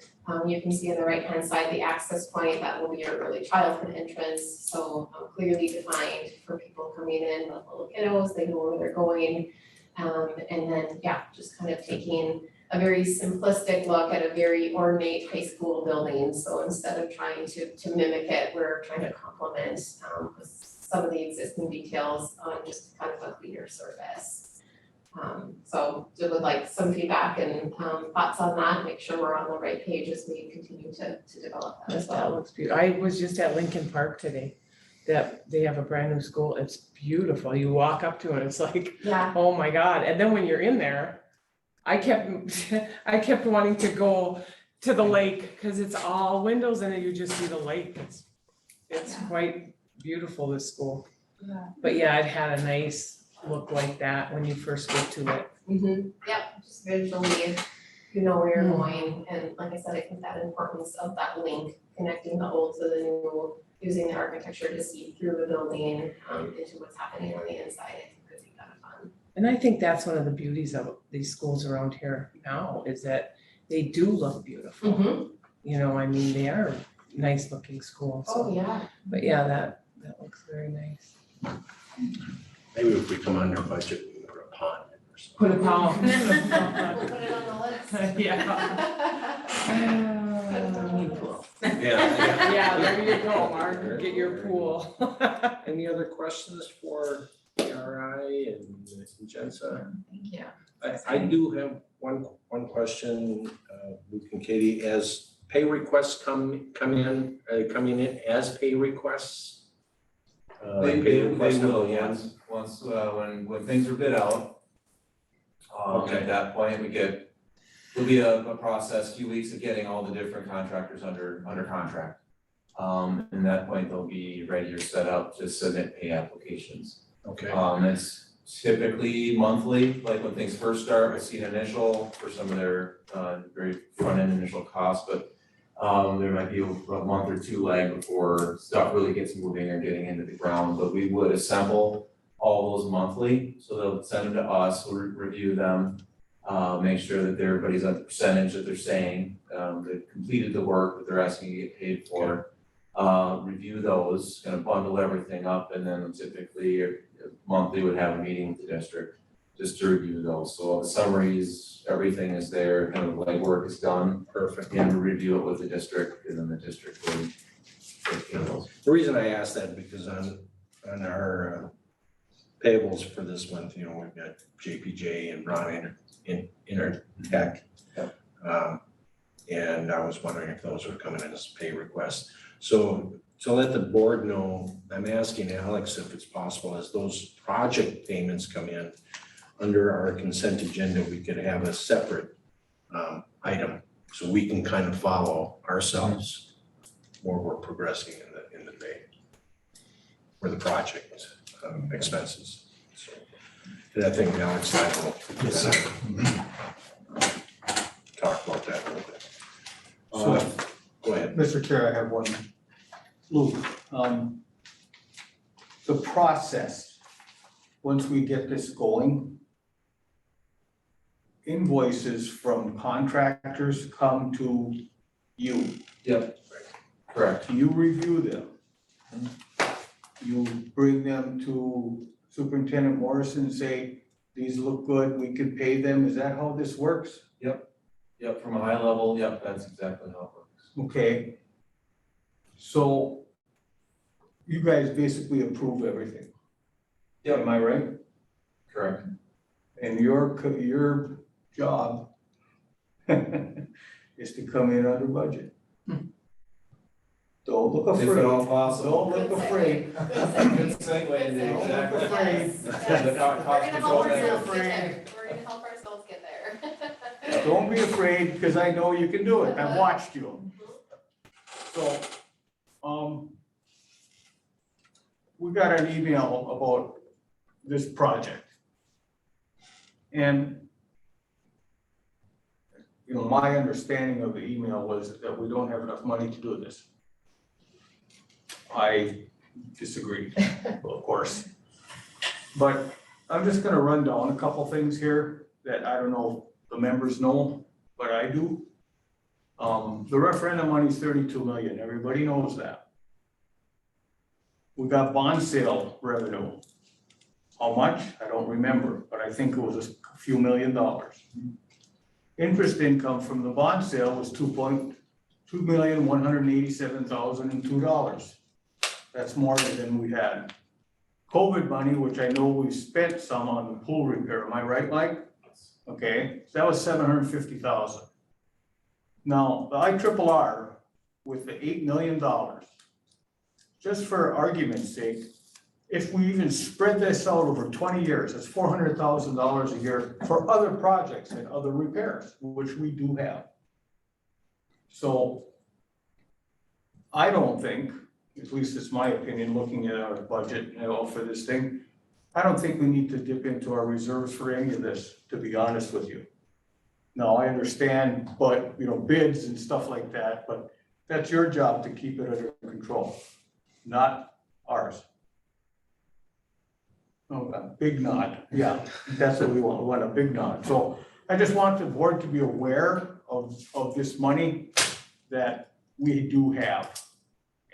You can see on the right-hand side, the access point, that will be your early childhood entrance, so clearly defined for people coming in, the little kiddos, they know where they're going. And then, yeah, just kind of taking a very simplistic look at a very ornate high school building. So instead of trying to mimic it, we're trying to complement with some of the existing details on just kind of a cleaner surface. So would like some feedback and thoughts on that, make sure we're on the right page as we continue to develop that as
That
well.
looks beautiful. I was just at Lincoln Park today, that they have a brand new school. It's beautiful. You walk up to it, it's like,
Yeah,
oh my God. And then when you're in there, I kept wanting to go to the lake, because it's all windows and then you just see the lake. It's quite beautiful, this school.
Yeah.
But yeah, it had a nice look like that when you first get to it.
Yep, just visually, you know where you're going, and like I said, I think that importance of that link, connecting the old to the new, using the architecture to see through the building, into what's happening on the inside, I think could be kind of fun.
And I think that's one of the beauties of these schools around here now, is that they do look beautiful. You know, I mean, they are nice looking schools.
Oh, yeah.
But yeah, that looks very nice.
Maybe if we come under budget, we can put a pond in or something.
Put a pond.
We'll put it on the list.
Yeah.
Yeah.
Yeah, there you go, Mark, get your pool.
Any other questions for PRI and Jensa?
Thank you.
I do have one question, Luke and Katie, as pay requests coming in as pay requests?
They
Pay request
will,
number one.
once, when things are bid out.
Okay.
At that point, there'll be a process, few weeks of getting all the different contractors under contract. And at that point, they'll be ready or set up to submit pay applications.
Okay,
It's typically monthly, like when things first start, I see an initial for some of their, very front end initial costs, but there might be a month or 2 lag before stuff really gets moving or getting into the ground, but we would assemble all those monthly, so they'll send them to us, we'll review them, make sure that everybody's at the percentage that they're saying, they've completed the work that they're asking to get paid for. Review those, kind of bundle everything up, and then typically monthly would have a meeting with the district just to review those. So the summaries, everything is there, kind of legwork is done,
perfect.
and review it with the district, and then the district will take care of those.
The reason I asked that because on our payables for this month, you know, we've got JPJ and Brown Intertech. And I was wondering if those were coming in as pay requests. So to let the board know, I'm asking Alex if it's possible, as those project payments come in under our consent agenda, we could have a separate item, so we can kind of follow ourselves where we're progressing in the day for the project expenses. So, and I think Alex and I will talk about that a little bit. Go ahead.
Mr. Chair, I have one. Luke, the process, once we get this going, invoices from contractors come to you.
Correct.
You review them. You bring them to Superintendent Morrison and say, these look good, we can pay them. Is that how this works?
Yep, from a high level, yep, that's exactly how it works.
Okay. So you guys basically approve everything.
Yep.
Am I right?
Correct.
And your job is to come in under budget. Don't look
If at
afraid.
all possible.
Don't look afraid.
Good segue into
Don't look
exactly.
afraid.
Yes.
The
We're
cost
gonna
control
help
measure.
ourselves get there. We're gonna help ourselves get there.
Don't be afraid, because I know you can do it. I've watched you. So, we got an email about this project. And, you know, my understanding of the email was that we don't have enough money to do this. I disagree, of course. But I'm just gonna run down a couple things here that I don't know if the members know, but I do. The referendum money is 32 million, everybody knows that. We got bond sale revenue. How much? I don't remember, but I think it was a few $1 million. Interest income from the bond sale was $2,187,002. That's more than we had. COVID money, which I know we spent some on the pool repair, am I right, Mike? Okay, so that was 750,000. Now, the IRRR with the $8 million, just for argument's sake, if we even spread this out over 20 years, it's $400,000 a year for other projects and other repairs, which we do have. So I don't think, at least it's my opinion, looking at our budget, you know, for this thing, I don't think we need to dip into our reserves for any of this, to be honest with you. Now, I understand, but, you know, bids and stuff like that, but that's your job to keep it under control, not ours. Oh, a big nod, yeah, that's what we want a big nod. So I just want the board to be aware of this money that we do have.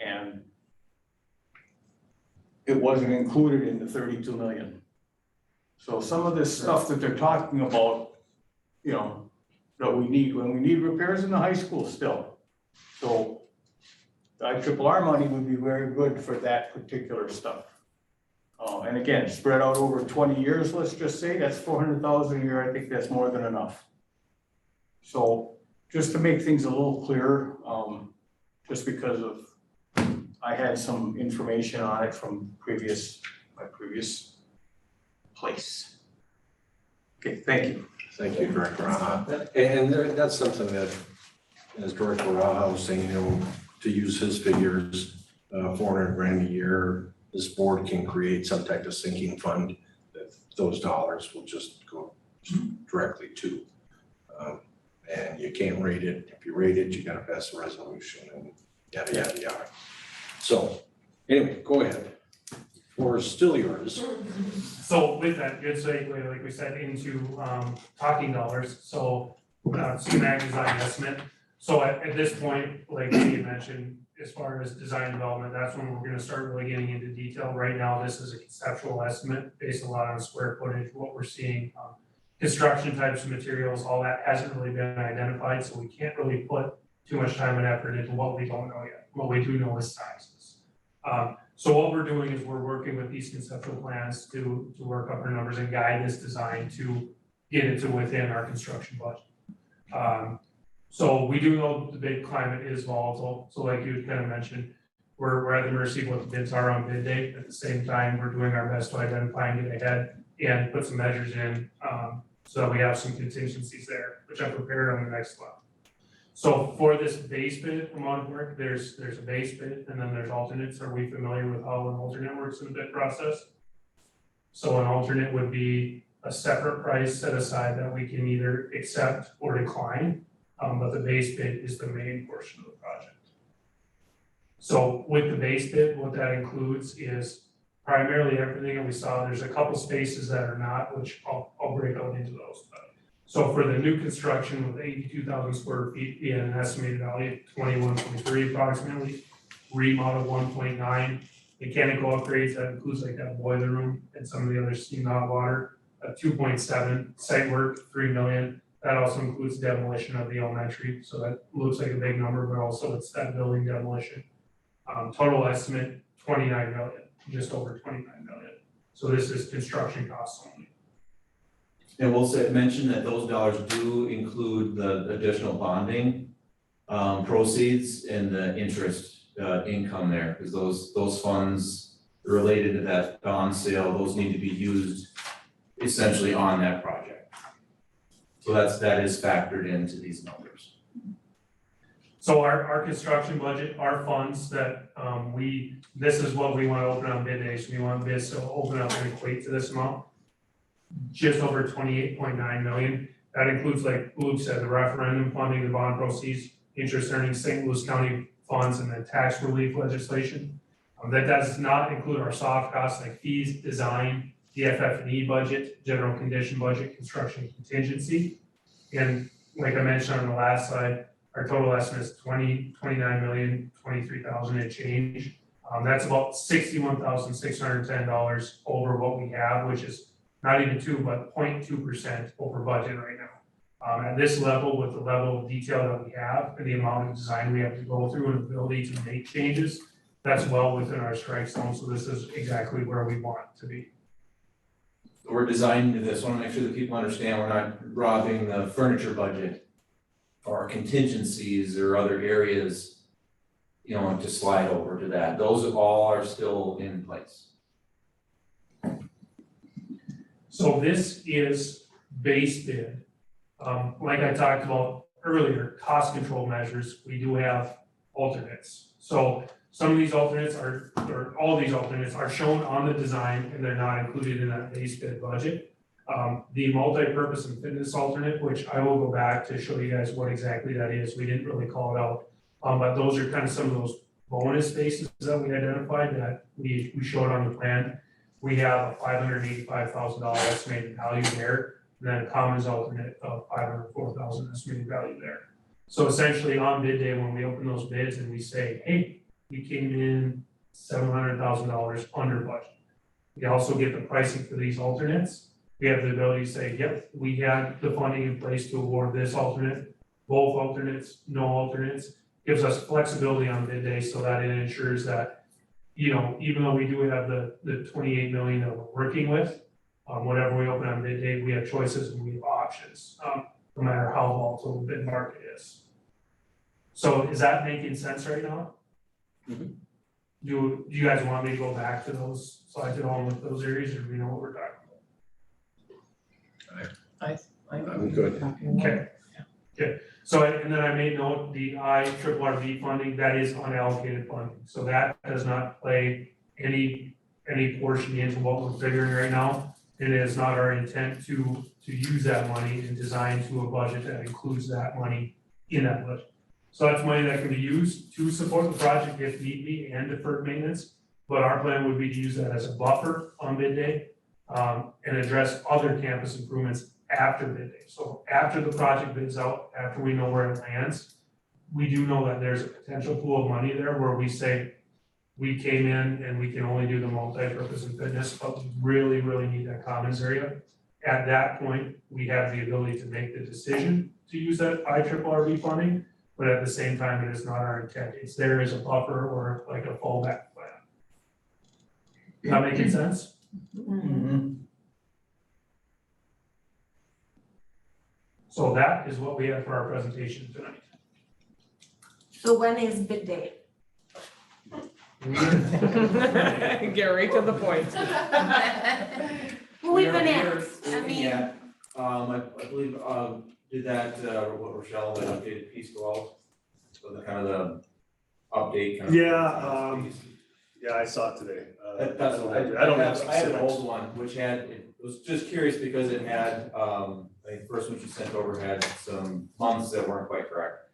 And it wasn't included in the 32 million. So some of this stuff that they're talking about, you know, that we need, when we need repairs in the high school still. So the IRRR money would be very good for that particular stuff. And again, spread out over 20 years, let's just say, that's 400,000 a year, I think that's more than enough. So just to make things a little clearer, just because of, I had some information on it from my previous place. Okay, thank you.
Thank you, Director Raha. And that's something that, as Director Raha was saying, you know, to use his figures, 400 grand a year, this board can create some type of sinking fund that those dollars will just go directly to. And you can't rate it. If you rate it, you gotta pass a resolution and yada, yada, yada. So, anyway, go ahead. Floor is still yours.
So with that, good segue, like we said, into talking dollars, so CMAQ design estimate. So at this point, like we had mentioned, as far as design development, that's when we're gonna start really getting into detail. Right now, this is a conceptual estimate based a lot on square footage, what we're seeing, construction types of materials, all that hasn't really been identified, so we can't really put too much time and effort into what we don't know yet. What we do know is sizes. So what we're doing is we're working with these conceptual plans to work up our numbers and guide this design to get it to within our construction budget. So we do know the bid climate is volatile, so like you kind of mentioned, we're at the mercy of what the bids are on bid day. At the same time, we're doing our best to identify and get ahead and put some measures in, so that we have some contingencies there, which I prepared on the next slide. So for this base bid amount of work, there's a base bid and then there's alternates. Are we familiar with how an alternate works in the bid process? So an alternate would be a separate price set aside that we can either accept or decline, but the base bid is the main portion of the project. So with the base bid, what that includes is primarily everything that we saw. There's a couple spaces that are not, which I'll break out into those. So for the new construction with 82,000 square feet being an estimated value of 21.3 approximately, remodel 1.9, mechanical upgrades, that includes like that boiler room and some of the other steam hot water, 2.7, site work, 3 million. That also includes demolition of the elementary, so that looks like a big number, but also it's that building demolition. Total estimate, 29 million, just over 29 million. So this is construction costs only.
And we'll mention that those dollars do include the additional bonding proceeds and the interest income there, because those funds related to that bond sale, those need to be used essentially on that project. So that is factored into these numbers.
So our construction budget, our funds that this is what we want to open on bid days. We want bids to open up and equate to this amount. Just over 28.9 million. That includes, like Luke said, the referendum funding, the bond proceeds, interest earning St. Louis County funds, and then tax relief legislation. That does not include our soft costs like fees, design, DFF&E budget, general condition budget, construction contingency. And like I mentioned on the last slide, our total estimate is 23,000 and change. That's about $61,610 over what we have, which is not even 2, but 0.2% over budget right now. At this level, with the level of detail that we have and the amount of design we have to go through and the ability to make changes, that's well within our strike zone. So this is exactly where we want to be.
We're designing this, want to make sure that people understand we're not robbing the furniture budget or contingencies or other areas, to slide over to that. Those all are still in place.
So this is base bid. Like I talked about earlier, cost control measures, we do have alternates. So some of these alternates or all these alternates are shown on the design and they're not included in that base bid budget. The multi-purpose and fitness alternate, which I will go back to show you guys what exactly that is. We didn't really call it out. But those are kind of some of those bonus spaces that we identified that we showed on the plan. We have a $585,000 estimated value there, and then a commons alternate of $504,000 estimated value there. So essentially on bid day, when we open those bids and we say, hey, we came in $700,000 under budget. We also get the pricing for these alternates. We have the ability to say, yep, we had the funding in place to award this alternate, both alternates, no alternates. Gives us flexibility on bid day so that it ensures that, even though we do have the 28 million that we're working with, whenever we open on bid day, we have choices and we have options, no matter how volatile the bid market is. So is that making sense right now?
Mhm.
Do you guys want me to go back to those slides at all with those areas, or do we know what we're talking about?
I'm good.
Okay. So, and then I made note, the IRRB funding, that is unallocated funding, so that does not play any portion into what we're figuring right now. It is not our intent to use that money and design to a budget that includes that money in that budget. So that's money that can be used to support the project if need be and deferred maintenance, but our plan would be to use that as a buffer on bid day, and address other campus improvements after bid day. So after the project bids out, after we know where it lands, we do know that there's a potential pool of money there where we say, we came in and we can only do the multi-purpose and fitness, but we really, really need that commons area. At that point, we have the ability to make the decision to use that IRRB funding, but at the same time, it is not our intent. It's there as a buffer or like a fallback plan. That making sense? So that is what we have for our presentation tonight.
So when is bid day?
Get right to the point.
Well, we've been
We're
asked, I
looking
mean,
at, I believe, did that, what Rochelle, that updated piece go out? So the kind of the update kind of.
Yeah, Yeah, I saw it today.
That's what
I don't have
I have an
specifics.
old one, which had, it was just curious because it had, I think the first one she sent over had some months that weren't quite correct.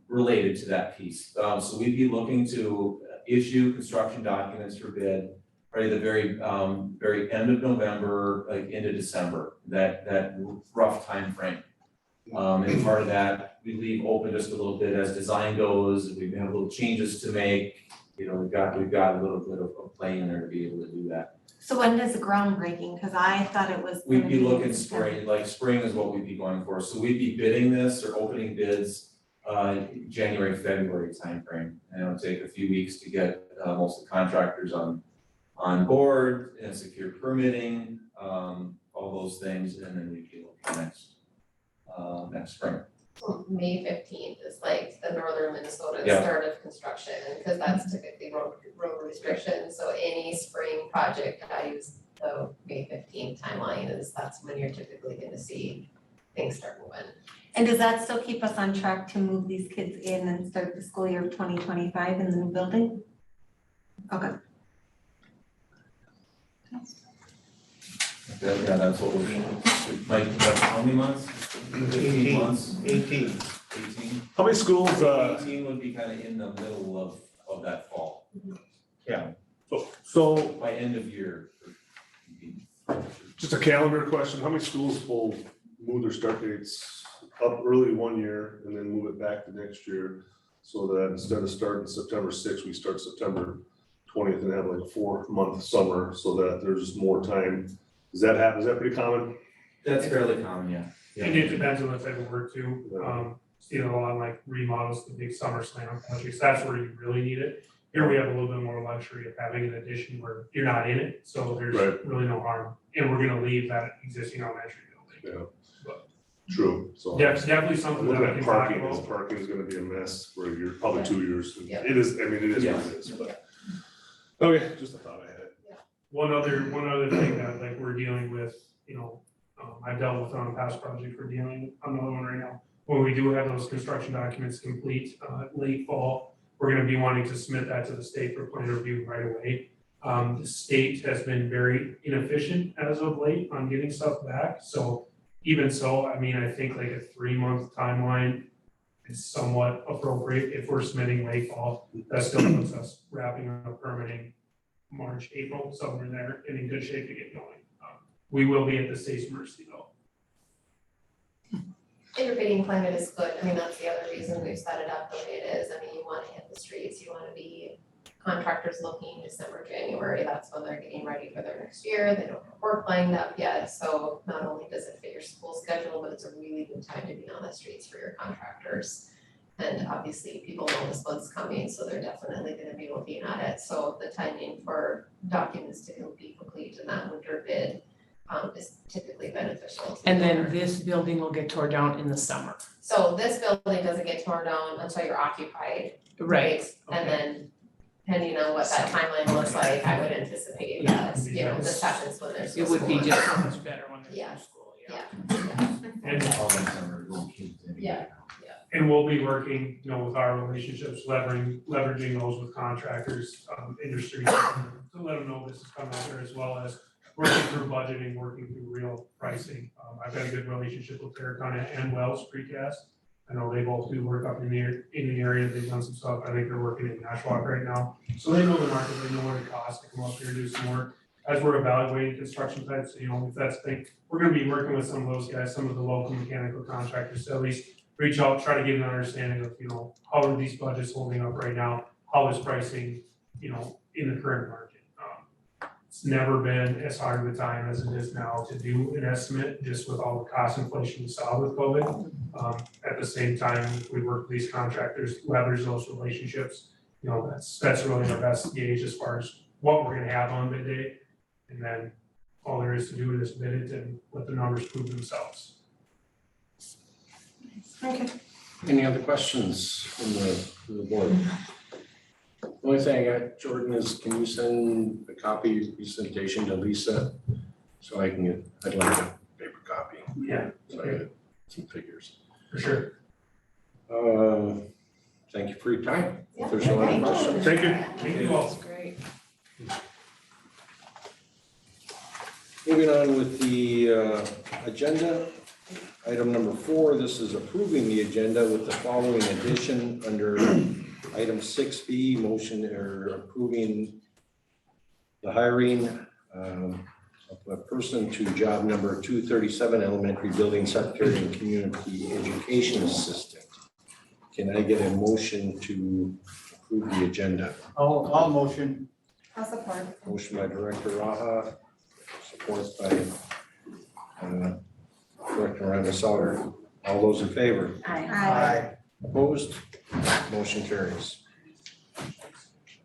Related to that piece, so we'd be looking to issue construction documents for bid. Probably the very end of November, like into December, that rough timeframe. And part of that, we leave open just a little bit as design goes, we have little changes to make. You know, we've got a little bit of a play in there to be able to do that.
so when does the groundbreaking, cause I thought it was.
We'd
gonna
be looking
in September.
spring, like spring is what we'd be going for, so we'd be bidding this or opening bids January, February timeframe. And it'll take a few weeks to get most of the contractors on board and secure permitting, all those things, and then we'd be looking next spring.
May 15th is like the northern Minnesota
Yeah.
start of construction, because that's typically road restrictions, so any spring project, I use the May 15th timeline, that's when you're typically gonna see things start moving.
And does that still keep us on track to move these kids in and start the school year of 2025 in the new building? Okay.
Yeah, that's what we're doing. Like, that's how many months? 18 months?
18.
18?
How many schools,
18 would be kind of in the middle of that fall,
so
by end of year.
just a calendar question, how many schools will move their start dates up early one year and then move it back to next year? So that instead of starting September 6th, we start September 20th and have like a 4-month summer so that there's more time. Does that happen? Is that pretty common?
That's fairly common, yeah.
And it depends on the type of work too. See it a lot like remodels, the big summer slam projects, that's where you really need it. Here we have a little bit more luxury of having an addition where you're not in it, so there's
Right.
really no harm. And we're gonna leave that existing elementary building.
True, so.
Yeah, it's definitely
I'm
something that
looking
we
at
can talk
parking,
about.
parking is gonna be a mess for a year, probably 2 years.
Yeah.
It is, I mean, it is what it is, but. Okay, just a thought I had.
One other thing that like we're dealing with, I've dealt with on a past project, we're dealing on another one right now. When we do have those construction documents complete, late fall, we're gonna be wanting to submit that to the state for plan review right away. The state has been very inefficient as of late on getting stuff back, so even so, I mean, I think like a 3-month timeline is somewhat appropriate if we're submitting late fall. That still puts us wrapping up permitting March, April, somewhere in there, and in good shape to get going. We will be at the state's mercy though.
And your bidding climate is good, I mean, that's the other reason we've set it up the way it is, I mean, you wanna hit the streets, you wanna be contractors looking December, January, that's when they're getting ready for their next year, they don't have work lined up yet, so not only does it fit your school schedule, but it's a really good time to be on the streets for your contractors. And obviously, people know this one's coming, so they're definitely gonna be looking at it, so the timing for documents to be complete in that winter bid is typically beneficial to the
And then
owner.
this building will get torn down in the summer.
So this building doesn't get torn down until you're occupied, right? And then depending on what that timeline looks like, I would anticipate, the sessions when there's no
It would be
school.
just so much better when there's
Yeah.
no school,
Yeah,
And
All in summer, little kids in.
Yeah.
And we'll be working, with our relationships, leveraging those with contractors, industry, to let them know this is coming out there, as well as working through budgeting, working through real pricing. I've got a good relationship with Terracona and Wells Precast. I know they both do work up in the area, they've done some stuff, I think they're working in Nashwauk right now. So they know the market, they know what it costs to come up here and do some work. As we're evaluating construction types, if that's the thing, we're gonna be working with some of those guys, some of the local mechanical contractors, to at least reach out, try to get an understanding of, how are these budgets holding up right now? How is pricing, in the current market? It's never been as hard of a time as it is now to do an estimate, just with all the cost inflation we saw with COVID. At the same time, we work with these contractors, leverage those relationships. That's really our best gauge as far as what we're gonna have on bid day. And then all there is to do is bid it and let the numbers prove themselves.
Okay.
Any other questions from the board? The only thing I got, Jordan, is can you send a copy of your presentation to Lisa? So I'd like a paper copy,
Yeah,
so I get some figures.
for sure.
Thank you for your time.
Yeah,
If there's no other
thank you.
questions.
Thank you.
Thank you all.
That's great.
Moving on with the agenda, item number 4, this is approving the agenda with the following addition under item 6B, motion or approving the hiring of a person to job number 237, elementary building secretary and community education assistant. Can I get a motion to approve the agenda?
I'll motion.
I'll support.
Motion by Director Raha, support by Director Randall Sauter. All those in favor?
Aye.
Opposed? Motion carries.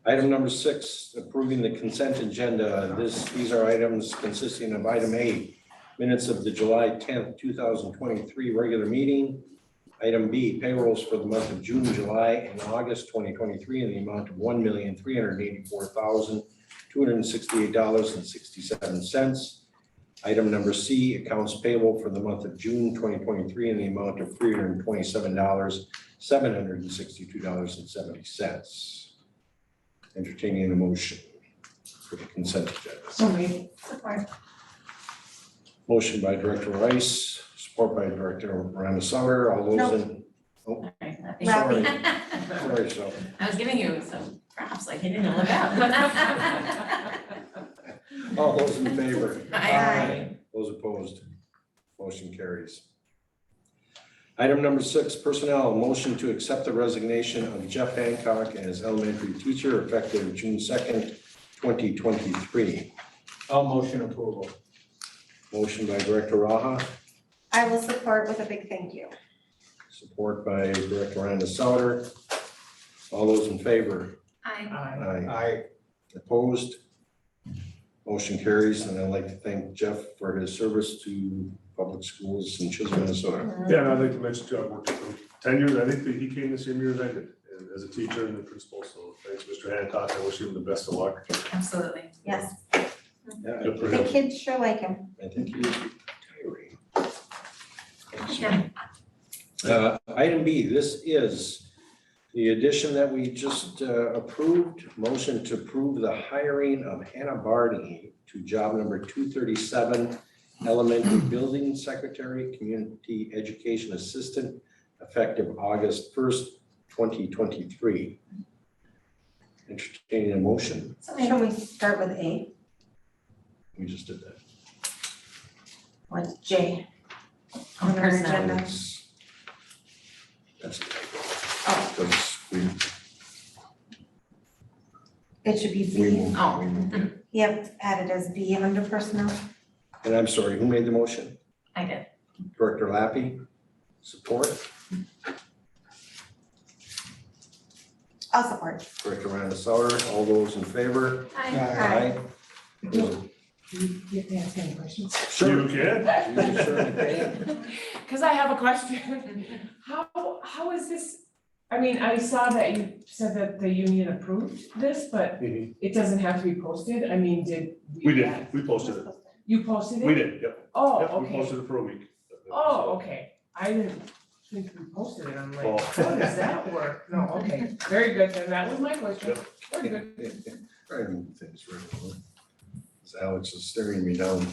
Item number 6, approving the consent agenda. These are items consisting of item A, minutes of the July 10th, 2023 regular meeting. Item B, payrolls for the month of June, July, and August 2023 in the amount of $1,384,268.67. Item number C, accounts payable for the month of June 2023 in the amount of $327,762.70. Entertaining a motion for the consent agenda.
So made.
Support.
Motion by Director Rice, support by Director Miranda Sauter. All those in, sorry, sorry, so.
I was giving you some props, like you didn't look up.
All those in favor?
Aye.
Those opposed? Motion carries. Item number 6, personnel, motion to accept the resignation of Jeff Hancock as elementary teacher effective June 2nd, 2023.
I'll motion approval.
Motion by Director Raha,
I will support with a big thank you.
support by Director Randa Sauter. All those in favor?
Aye.
Aye.
Aye.
Opposed? Motion carries, and I'd like to thank Jeff for his service to public schools in Chisholm, Minnesota.
Yeah, and I'd like to mention too, I worked with him 10 years, I think that he came the same year as I did, and as a teacher and a principal, so thanks, Mr. Hancock, I wish him the best of luck.
Absolutely.
Yes,
Yeah,
Good for
the
him.
kids sure like him.
I think he is retiring. Item B, this is the addition that we just approved, motion to approve the hiring of Hannah Barney to job number 237, elementary building secretary, community education assistant, effective August 1st, 2023. Entertaining a motion,
Shall we start with A?
we just did that.
What's J?
On
On our
personnel.
agenda.
That's a typo.
Oh,
Because
it should be
we
B.
moved,
Oh.
we moved it.
Yep, added as B under personnel.
And I'm sorry, who made the motion?
I did.
Director Lappy, support.
I'll support.
Director Randa Sauter, all those in favor?
Aye.
Those-
You get to ask any questions?
Sure.
You can?
You certainly can.
Because I have a question. How is this, I mean, I saw that you said that the union approved this, but it doesn't have to be posted. I mean, did
We did, we posted it,
You posted it?
we did, yep,
Oh,
yep, we
okay.
posted it for a week.
Oh, okay. I didn't think we posted it. I'm like,
Oh.
how does that work? No, okay. Very good. Then that was my question. Very good.
Try to move things right along. As Alex is staring me down.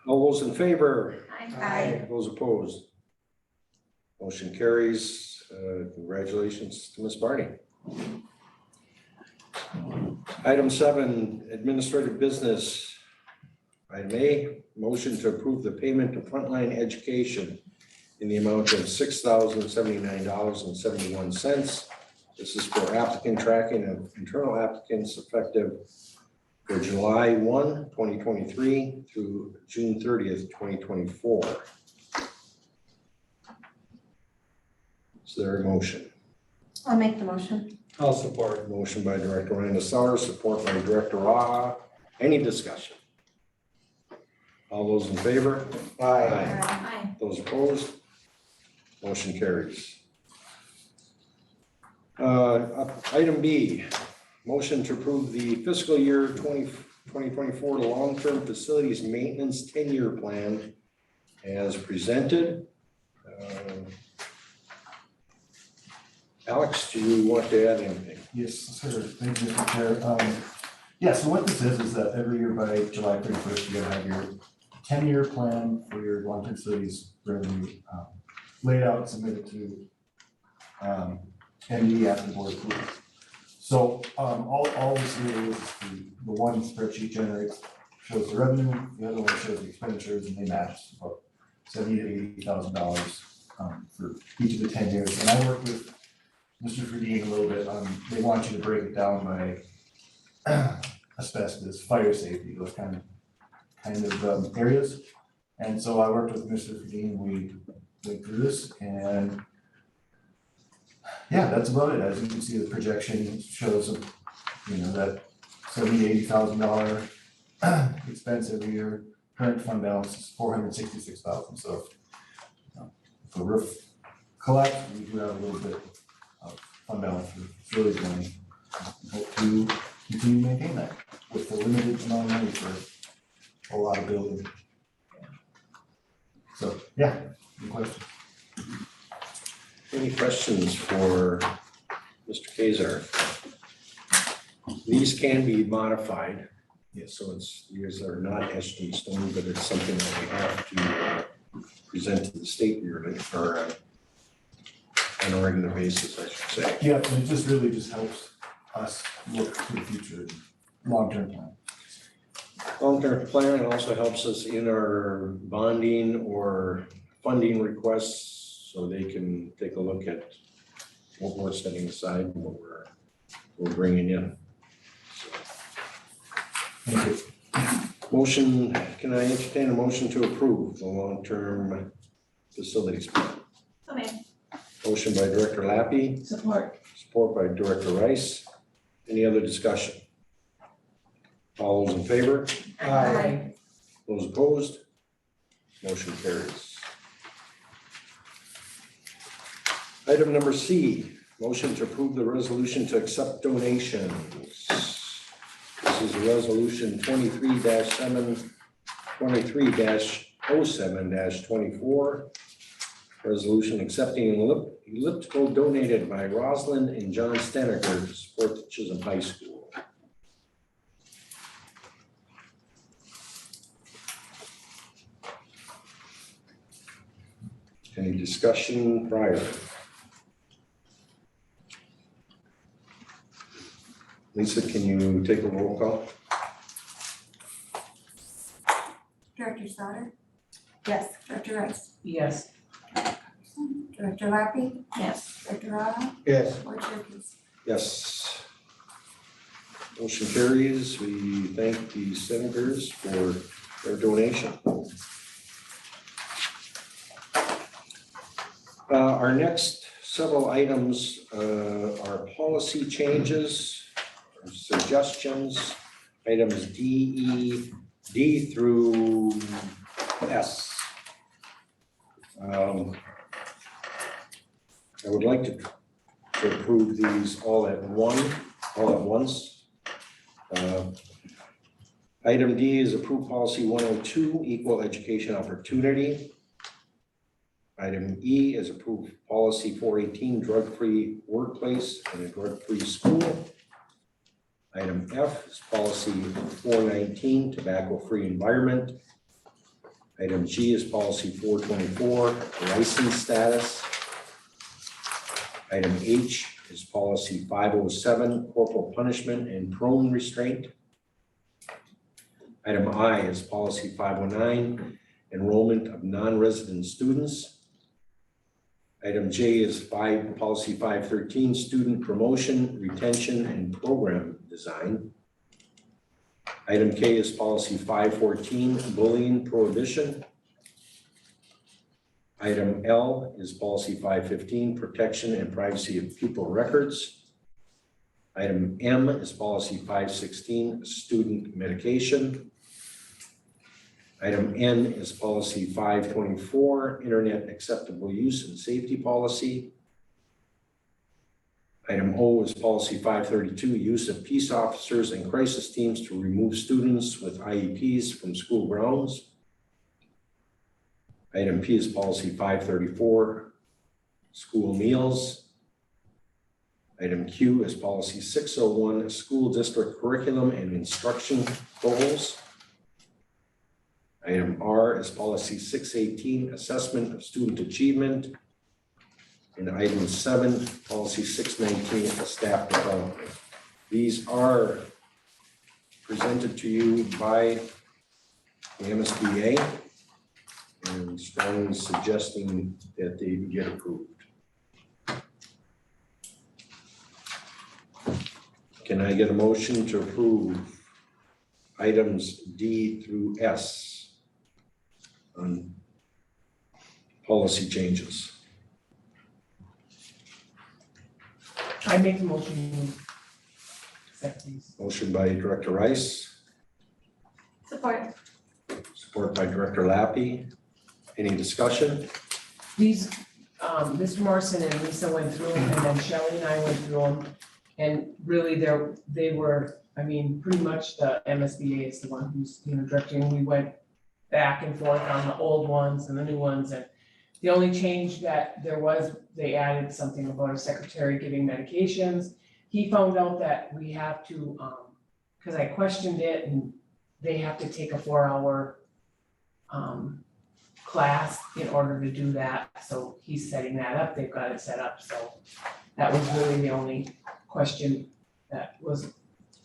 All those in favor?
Aye.
Those opposed? Motion carries. Congratulations to Ms. Barney. Item 7, administrative business. Item A, motion to approve the payment to Frontline Education in the amount of $6,079.71. This is for applicant tracking of internal applicants effective for July 1, 2023 through June 30th, 2024. Is there a motion?
I'll make the motion.
I'll support. Motion by Director Ryan Sauer, support by Director Raha. Any discussion? All those in favor? Aye.
Aye.
Those opposed? Motion carries. Item B, motion to approve the fiscal year 2024 long-term facilities maintenance 10-year plan as presented. Alex, do you want to add anything?
Yes, sir. Thank you, Mr. Chair. Yeah, so what this is that every year by July 31st, you're gonna have your 10-year plan for your long-term facilities revenue laid out and submitted to MD after board approval. So all this here is the one spreadsheet generates, shows the revenue, the other one shows the expenditures, and they match about $70,000 to $80,000 for each of the 10 years. And I work with Mr. Ferdine a little bit, they want you to break it down by asbestos, fire safety, those kind of areas. And so I worked with Mr. Ferdine, we went through this, and yeah, that's about it. As you can see, the projection shows, that $70,000-$80,000 expense every year. Current fund balance is $466,000. So if the roof collapsed, we do have a little bit of fund balance for facilities money. Hope to continue to maintain that with the limited amount of money for a lot of building. So, yeah, any questions?
Any questions for Mr. Kazar? These can be modified.
Yes.
So these are not etched in stone, but it's something that we have to present to the state yearly or on a regular basis, I should say.
Yeah, and it just helps us look to the future, long-term plan.
Long-term plan also helps us in our bonding or funding requests, so they can take a look at what we're setting aside and what we're bringing in.
Thank you.
Motion, can I entertain a motion to approve the long-term facilities plan?
Okay.
Motion by Director Lappy,
Support.
support by Director Rice. Any other discussion? All those in favor?
Aye.
Those opposed? Motion carries. Item number C, motion to approve the resolution to accept donations. This is resolution 23-07-24. Resolution accepting an elliptical donated by Rosalind and John Steneker to support the Chisholm High School. Any discussion prior? Lisa, can you take a roll call?
Director Sauter,
Yes.
Director Rice,
Yes.
Director Lappy,
Yes.
Director Raha,
Yes.
Board Chair Casey.
Yes. Motion carries. We thank the senators for their donation. Our next several items are policy changes, suggestions, items D through S. I would like to approve these all at once. Item D is approve policy 102, equal education opportunity. Item E is approve policy 418, drug-free workplace and a drug-free school. Item F is policy 419, tobacco-free environment. Item G is policy 424, license status. Item H is policy 507, corporal punishment and prone restraint. Item I is policy 509, enrollment of non-resident students. Item J is policy 513, student promotion, retention, and program design. Item K is policy 514, bullying prohibition. Item L is policy 515, protection and privacy of pupil records. Item M is policy 516, student medication. Item N is policy 524, internet acceptable use and safety policy. Item O is policy 532, use of peace officers and crisis teams to remove students with IEPs from school grounds. Item P is policy 534, school meals. Item Q is policy 601, school district curriculum and instruction goals. Item R is policy 618, assessment of student achievement. And item 7, policy 619, staff development. These are presented to you by the MSBA and strongly suggesting that they get approved. Can I get a motion to approve items D through S on policy changes?
I make a motion to accept these.
Motion by Director Rice,
Support.
support by Director Lappy. Any discussion?
These, Mr. Morrison and Lisa went through them, and then Shelley and I went through them. And really, they were, I mean, pretty much the MSBA is the one who's, directing. We went back and forth on the old ones and the new ones, and the only change that there was, they added something about a secretary giving medications. He found out that we have to, because I questioned it, and they have to take a 4-hour class in order to do that. So he's setting that up, they've got it set up, so that was really the only question that was,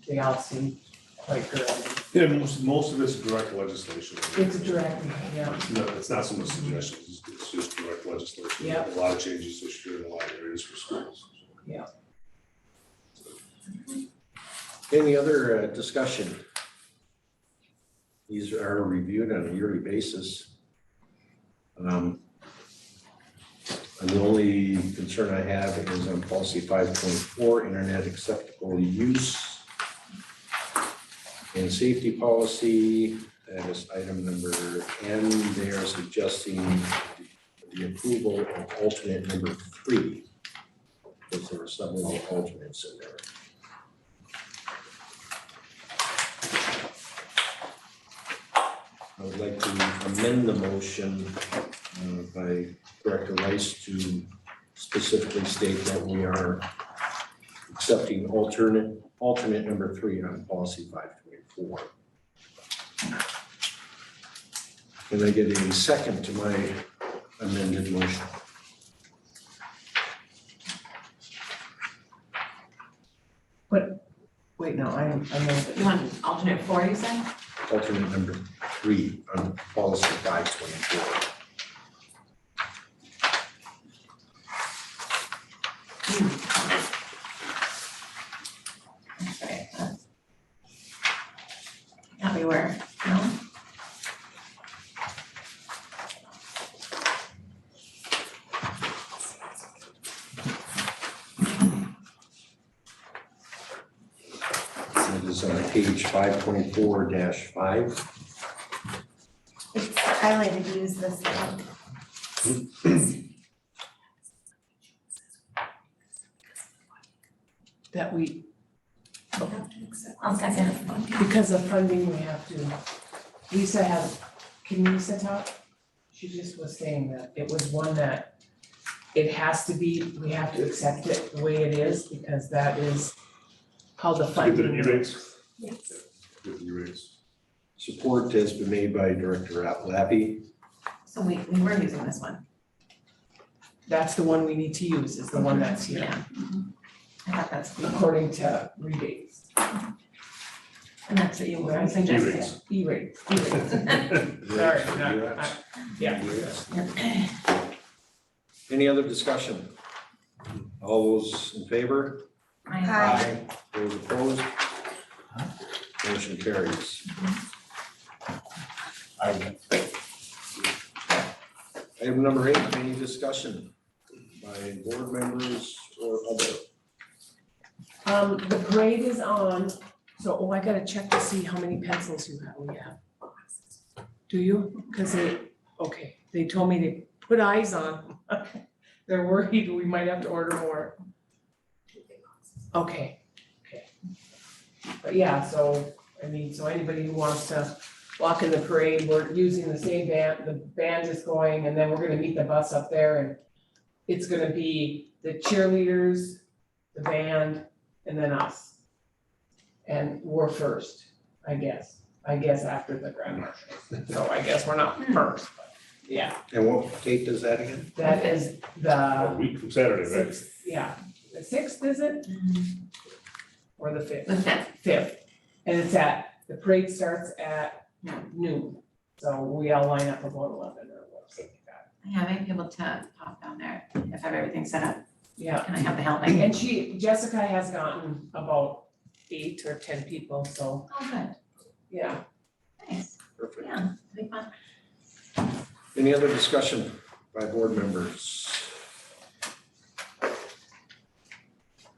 they all seemed quite good.
Yeah, most of it's direct legislation.
It's direct, yeah.
It's not so much suggestions, it's just direct legislation.
Yep.
A lot of changes this year in a lot of areas for schools.
Yeah.
Any other discussion? These are reviewed on a yearly basis. And the only concern I have is on policy 5.4, internet acceptable use and safety policy. That is item number N. They are suggesting the approval of alternate number 3, because there are several alternates in there. I would like to amend the motion by Director Rice to specifically state that we are accepting alternate number 3 on policy 524. Can I get a second to my amended motion?
Wait, no, I know that.
You want alternate 4, you said?
Alternate number 3 on policy 524.
That's right. Everywhere, no?
It is on page 524-5.
It's highlighted, use this one.
That we,
I'll second.
because of funding, we have to, Lisa had, can Lisa talk? She just was saying that it was one that it has to be, we have to accept it the way it is, because that is how the
Get
funding.
the E-rates.
Yes.
Get the E-rates.
Support has been made by Director Lappy.
So we were using this one.
That's the one we need to use, is the one that's here,
Yeah. I thought that's,
according to rebates.
and that's what you were
E-rates.
suggesting.
E-rate, E-rate. Sorry, yeah.
Any other discussion? All those in favor?
Aye.
Those opposed? Motion carries. Item number 8, any discussion by board members or other?
The parade is on, so, I gotta check to see how many pencils we have. Do you? Cause they told me to put eyes on. They're worried we might have to order more. Okay. But yeah, so, so anybody who wants to walk in the parade, we're using the same band, the band is going, and then we're gonna meet the bus up there, and it's gonna be the cheerleaders, the band, and then us. And we're first, I guess after the grand marshal, so I guess we're not first, but, yeah,
And what date is that again?
that is
A
the
week from Saturday, right?
sixth, yeah, the 6th, is it? Or the 5th?
The fifth.
5th, and the parade starts at noon, so we all line up about 11 or something like that.
Yeah, I might be able to pop down there if I have everything set up.
Yeah,
Can I have the helmet?
and Jessica has gotten about 8 or 10 people, so,
Oh, good.
yeah.
Nice.
Perfect.
Yeah, it'll be fun.
Any other discussion by board members?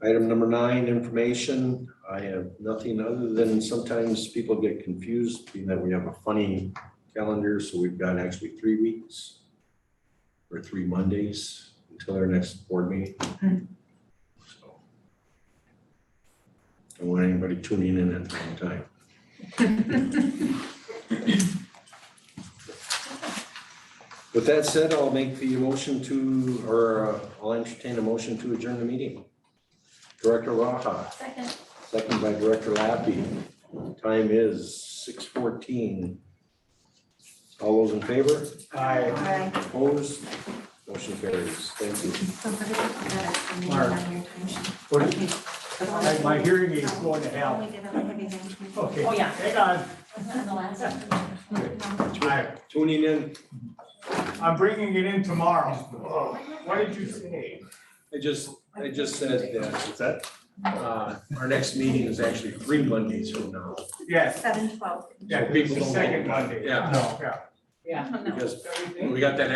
Item number 9, information. I have nothing other than sometimes people get confused, being that we have a funny calendar, so we've got actually 3 weeks or 3 Mondays until our next board meeting. So, don't want anybody tuning in at the wrong time. With that said, I'll make the motion I'll entertain a motion to adjourn the meeting. Director Raha,
Second.
second by Director Lappy. Time is 6:14. All those in favor?
Aye.
Opposed? Motion carries. Thank you.
So for the people that are coming in
Mark.
on your time sheet.
What? My hearing aid's going to hell.
Only did it like everything.
Okay.
Oh, yeah.
Hang on.
Wasn't that the last one?
Tuning in,
I'm bringing it in tomorrow. What did you say?
I just said that
What's that?
our next meeting is actually 3 Mondays from now.
Yes,
7:12.
yeah,
People
it's the
don't know.
second Monday.
Yeah.
No, yeah.
Yeah.
Because we got that